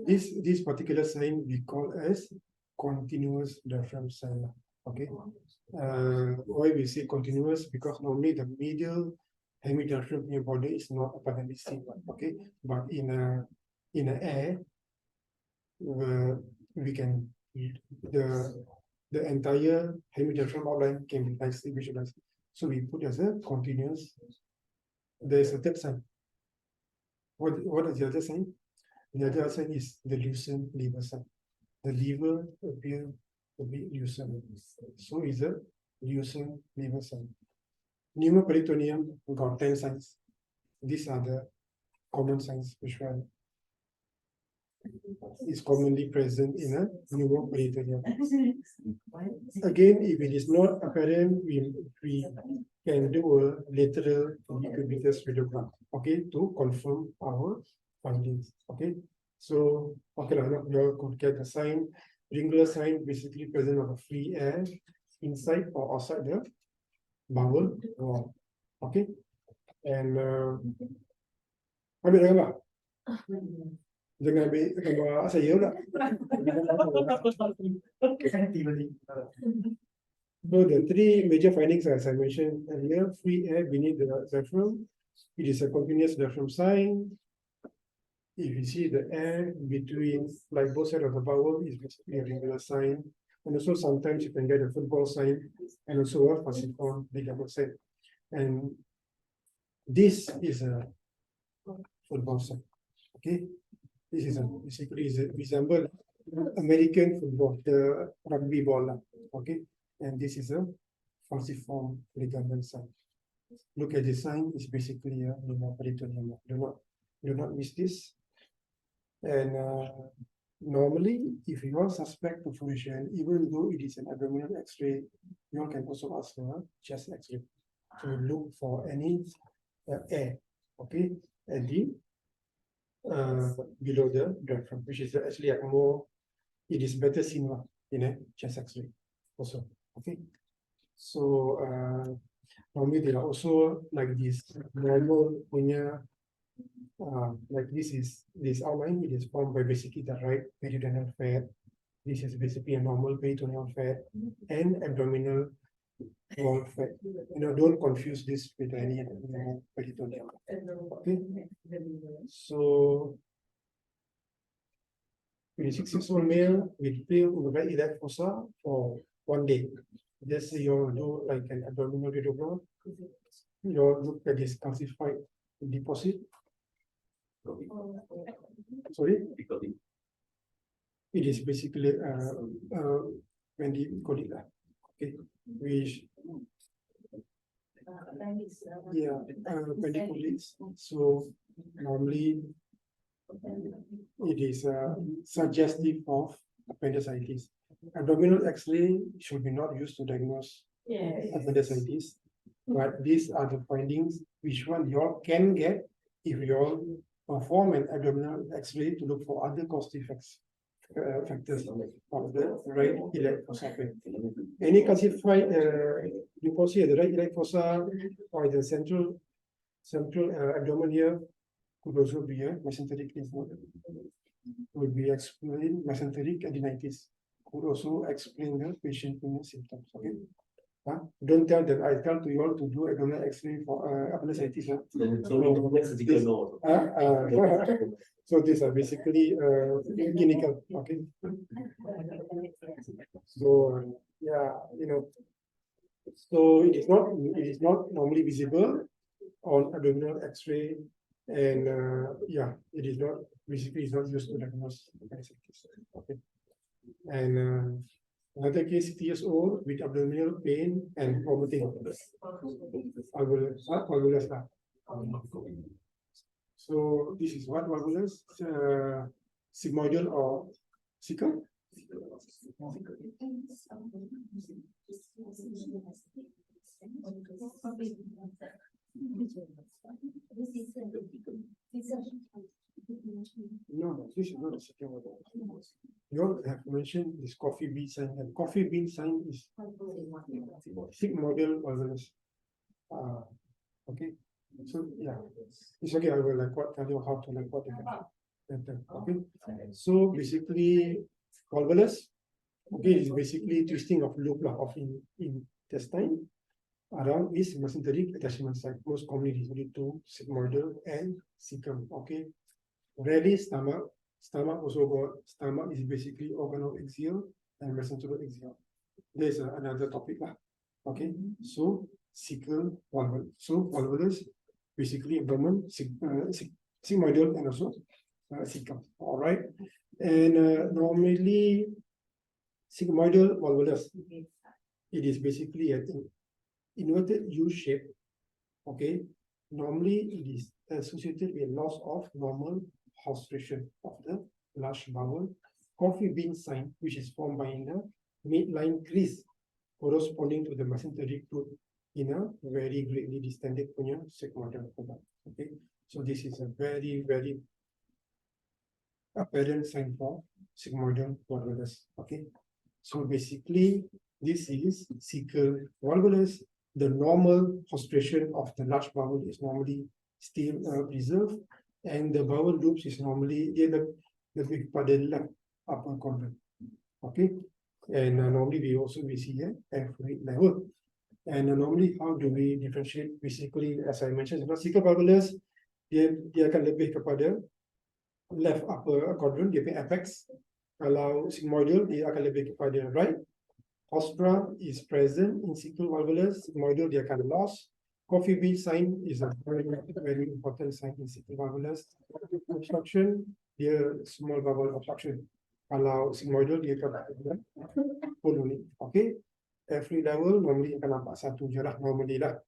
This particular sign we call as continuous diaphragm sign. Okay. Why we say continuous? Because normally the medial hemidiaphragm in your body is not apparently seen. Okay, but in a air, we can the entire hemidiaphragm outline can be nicely visualized. So we put as a continuous. There's a third sign. What is the other sign? The other sign is the loosened liver sign. The liver appear to be loosened. So is a loosened liver sign. Pneumoperitoneum got 10 signs. These are the common signs which one is commonly present in a pneumoperitoneum. Again, if it is not apparent, we can do a lateral decubitus radiograph, okay, to confirm our findings. Okay, so okay, you all could get the sign. Ringular sign basically present of a free air inside or outside the bowel wall. Okay, and ambil gambar. Jangan ambil gambar saya pula. So the three major findings, as I mentioned earlier, free air beneath the diaphragm. It is a continuous diaphragm sign. If you see the air between, like both sides of the bowel, is basically a regular sign. And also sometimes you can get a football sign and also a falciform ligament sign. And this is a football sign. Okay, this is basically resemble American football, the rugby ball. Okay, and this is a falciform ligament sign. Look at the sign; it's basically a pneumoperitoneum. Do not miss this. And normally, if you all suspect perforation, even though it is an abdominal X-ray, you all can also ask for a chest X-ray to look for any air. Okay, and the below the diaphragm, which is actually a more, it is better seen in a chest X-ray also. Okay, so normally there are also like this normal punya. Like this outline, it is formed by basically the right peritoneal fat. This is basically a normal peritoneal fat and abdominal wall fat. Don't confuse this with any peritoneal. Okay. So, 26-year-old male with pill in the right iliac fossa for 1 day. Just say you do like an abdominal radiograph. You look at this calcified deposit. Sorry, it is basically when we call it okay, which appendiculitis. So normally it is suggestive of appendicitis. Abdominal X-ray should be not used to diagnose appendicitis, but these are the findings which one you all can get if you all perform an abdominal X-ray to look for other causative factors of the right iliac fossa. Any calcified deposit at the right iliac fossa or the central abdomen here could also be a mesenteric lymph node. Would be explain mesenteric adenitis. Could also explain the patient symptoms. Okay. Don't tell that I tell to you all to do abdominal X-ray for appendicitis. So these are basically clinical. Okay. So yeah, so it is not normally visible on abdominal X-ray, and it is not basically is not used to diagnose appendicitis. Okay, and. Another case, 60 years old with abdominal pain and vomiting. Valvulus. So this is what valvulus? Sigmoidal or cecal? No, this is not a second model. You all have mentioned this coffee bean sign, and coffee bean sign is sigmoidal valvulus. Okay, so yeah, it's okay. I will tell you how to what okay. So basically, valvulus, okay, is basically twisting of loop of intestine around this mesenteric attachment site. Most commonly is only two, sigmoidal and cecum. Okay, rarely stomach. Stomach also got stomach is basically organoaxial and mesenteric axial. There's another topic lah. Okay, so cecal valvulus. So valvulus basically abdomen, sigmoidal and also cecum. All right, and normally sigmoidal valvulus, it is basically an inverted U shape. Okay, normally it is associated with loss of normal obstruction of the large bowel. Coffee bean sign, which is formed by the midline crease corresponding to the mesenteric root in a very greatly distended punya sigmoidal valve. Okay, so this is a very apparent sign for sigmoidal valvulus. Okay, so basically this is cecal valvulus. The normal obstruction of the large bowel is normally still preserved, and the bowel loops is normally lebih pada left upper quadrant. Okay, and normally we see at fluid level. And normally how do we differentiate? Basically, as I mentioned, cecal valvulus dia akan lebih kepada left upper quadrant, dia punya apex. Kalau sigmoidal dia akan lebih kepada right. Ostra is present in cecal valvulus. Sigmoidal dia akan lost. Coffee bean sign is a very important sign in cecal valvulus. Obstruction, dia small bowel obstruction. Kalau sigmoidal dia akan pulmonary. Okay, every level normally akan nampak satu je lah normally lah.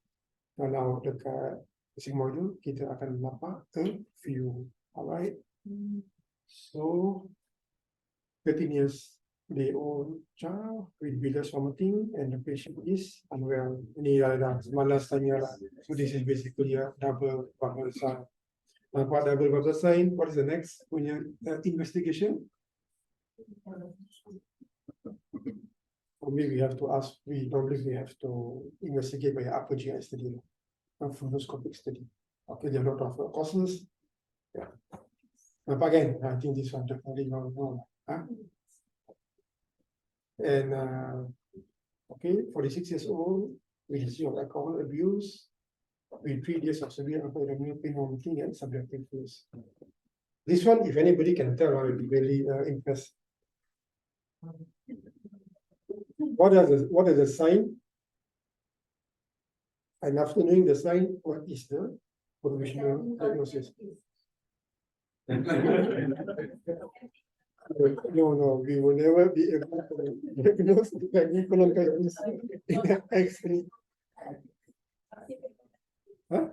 Kalau dekat sigmoidal kita akan nampak a few. Alright, so 13 years they old child with bilious vomiting and the patient is unwell. Ini dah malas tanya lah. So this is basically a double bubble sign. Nampak double bubble sign. What is the next punya investigation? Probably we have to ask. Probably we have to investigate by upper GI study, a fundoscopic study. Okay, there are a lot of causes. Yeah. Nampak kan? I think this one definitely no. Huh? And okay, 46 years old, with history of alcohol abuse, with 3 days of severe upper abdominal pain, vomiting, and subjective fluids. This one, if anybody can tell, I will be really impressed. What is the sign? And after knowing the sign, what is the provisional diagnosis? No, we will never be able to diagnose the colon cancer in X-ray. Huh?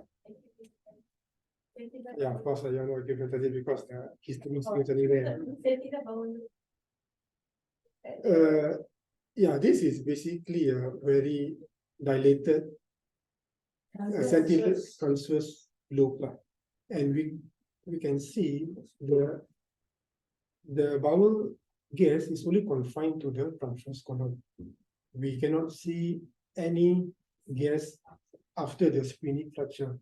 Yeah, of course, I don't know differently because the history is totally there. Yeah, this is basically a very dilated centimeter transverse loop, and we can see the bowel gas is only confined to the transverse colon. We cannot see any gas after the splenic fracture.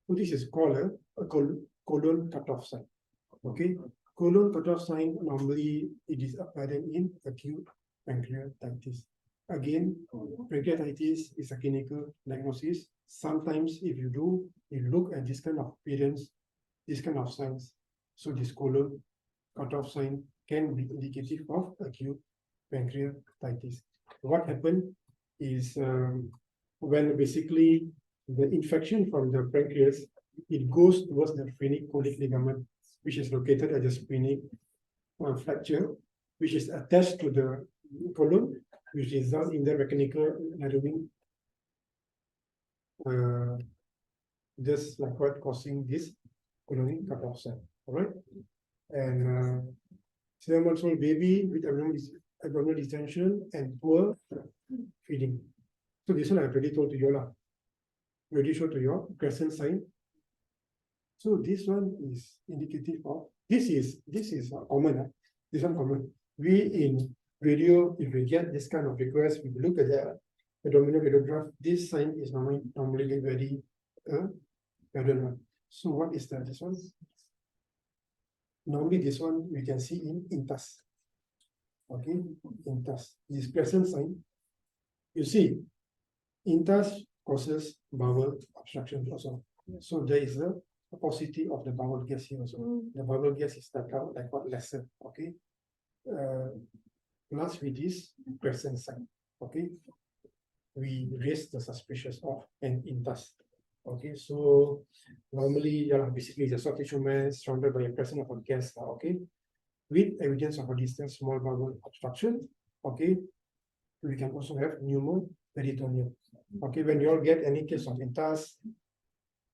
So this is called a colon cutoff sign. Okay, colon cutoff sign normally it is apparent in acute pancreatitis. Again, pancreatitis is a clinical diagnosis. Sometimes if you look at this kind of appearance, this kind of signs, so this colon cutoff sign can be indicative of acute pancreatitis. What happened is when basically the infection from the pancreas, it goes towards the phrenic colic ligament, which is located at the splenic fracture, which is attached to the colon, which results in the mechanical narrowing, just like what causing this colonic cutoff sign. All right. And 7 months old baby with abdominal abdominal distension, and poor feeding. So this one I've already told to you lah. Already showed to you crescent sign. So this one is indicative of this is common. This one common. We in radio, if we get this kind of request, we look at the abdominal radiograph. This sign is normally very pattern one. So what is that? This one? Normally this one we can see in intas. Okay, intas. This crescent sign. You see, intas causes bowel obstruction also. So there is a paucity of the bowel gas here also. The bowel gas is like what lesser. Okay. Plus with this crescent sign. Okay. We raise the suspicious of an intas. Okay, so normally, basically the soft tissue mass surrounded by a presence of a gas. Okay, with evidence of a distant small bowel obstruction. Okay, we can also have pneumoperitoneum. Okay, when you all get any case of intas,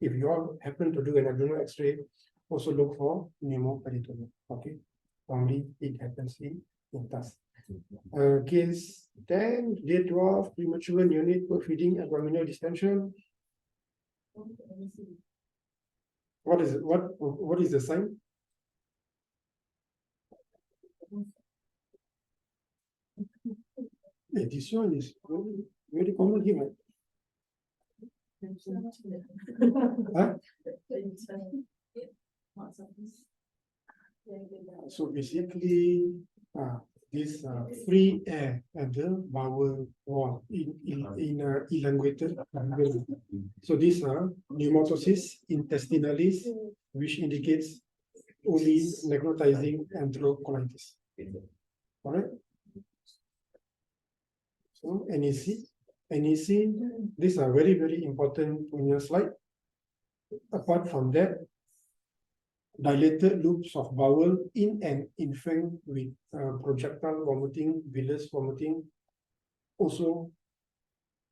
if you all happen to do an abdominal X-ray, also look for pneumoperitoneum. Okay, normally it happens in intas. Case 10, day 12, premature unit for feeding abdominal distension. What is it? What is the sign? This one is very common here. Huh? So basically, this free air at the bowel wall in elongated. So these are pneumatosis intestinalis, which indicates only necrotizing enterocolitis. All right. So NEC, these are very important on your slide. Apart from that, dilated loops of bowel in an infant with projectile vomiting, villus vomiting. Also,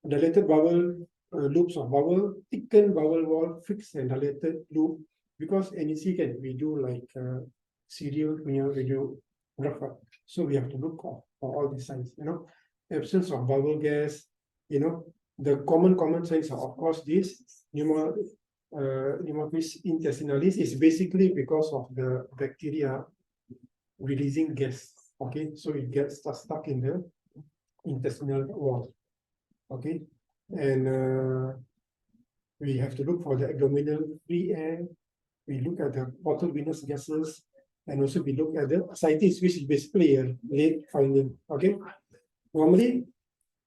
dilated bowel, loops of bowel, thickened bowel wall, fixed and dilated loop. Because NEC can we do like serial radiographer. So we have to look for all these signs. Absence of bowel gas. The common signs are of course this pneumatosis intestinalis is basically because of the bacteria releasing gas. Okay, so it gets stuck in the intestinal wall. Okay, and we have to look for the abdominal free air. We look at the portal venous gases, and also we look at the ascites, which is basically a late finding. Okay, normally,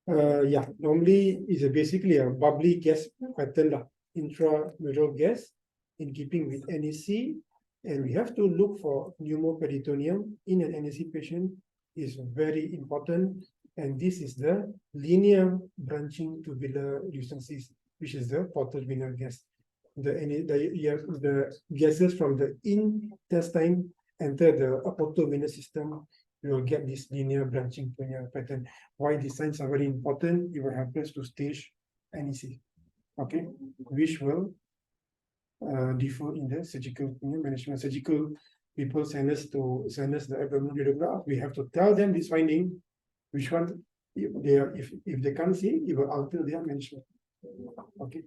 normally is basically a bubbly gas pattern. Intramural gas in keeping with NEC, and we have to look for pneumoperitoneum in an NEC patient is very important, and this is the linear branching tubular lucencies, which is the portal venous gas. The gases from the intestine enter the portal venous system. You will get this linear branching pattern. Why these signs are very important? It will help us to stage NEC. Okay, which will differ in the surgical management. Surgical people send us the abdominal radiograph. We have to tell them this finding, which one if they can't see, it will alter their management. Okay.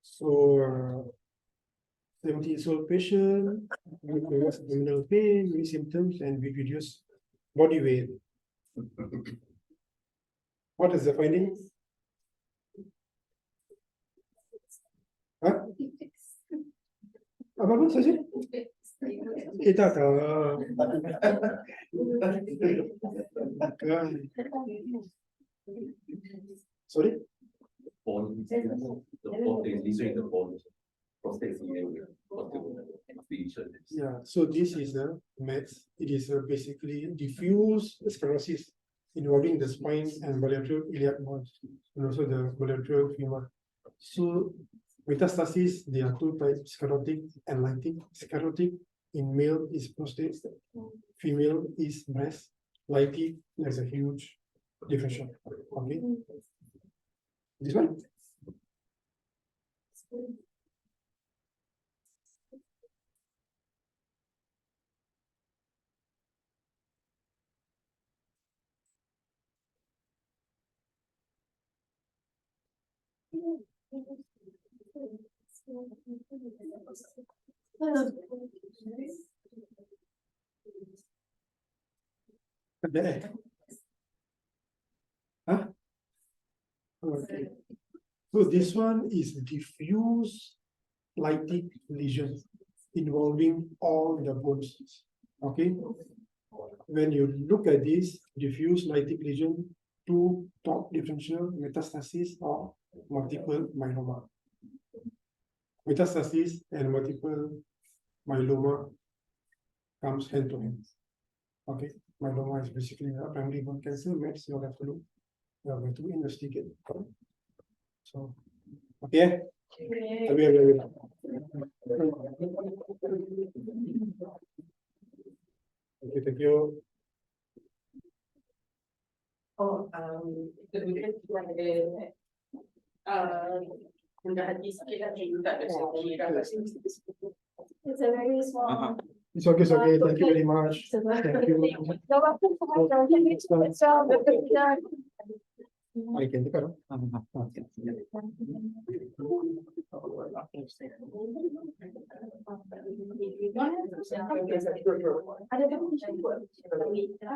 So 70-year-old patient with abdominal pain, many symptoms, and with reduced body weight. What is the finding? Apa saja? Kita tahu. Sorry? Yeah, so this is the meds. It is basically diffuse sclerosis involving the spine and bilateral iliac bones, and also the bilateral femur. So metastasis, there are two types, sclerotic and lytic. Sclerotic in male is prostate, female is breast. Lytic, there's a huge differential. Okay. This one? There. Huh? Okay. So this one is diffuse lytic lesions involving all the bones. Okay. When you look at this diffuse lytic lesion, two top differential metastasis or multiple myeloma. Metastasis and multiple myeloma comes hand to hand. Okay, myeloma is basically a primary bone cancer. Max, you have to look. You have to investigate. So, okay. Wait. Okay, thank you. Oh, kemudian juga ada rendah hati sikit lah juga ada It's a very small. It's okay, it's okay. Thank you very much. Thank you. You're welcome to my job. It's done. I can take care. Ada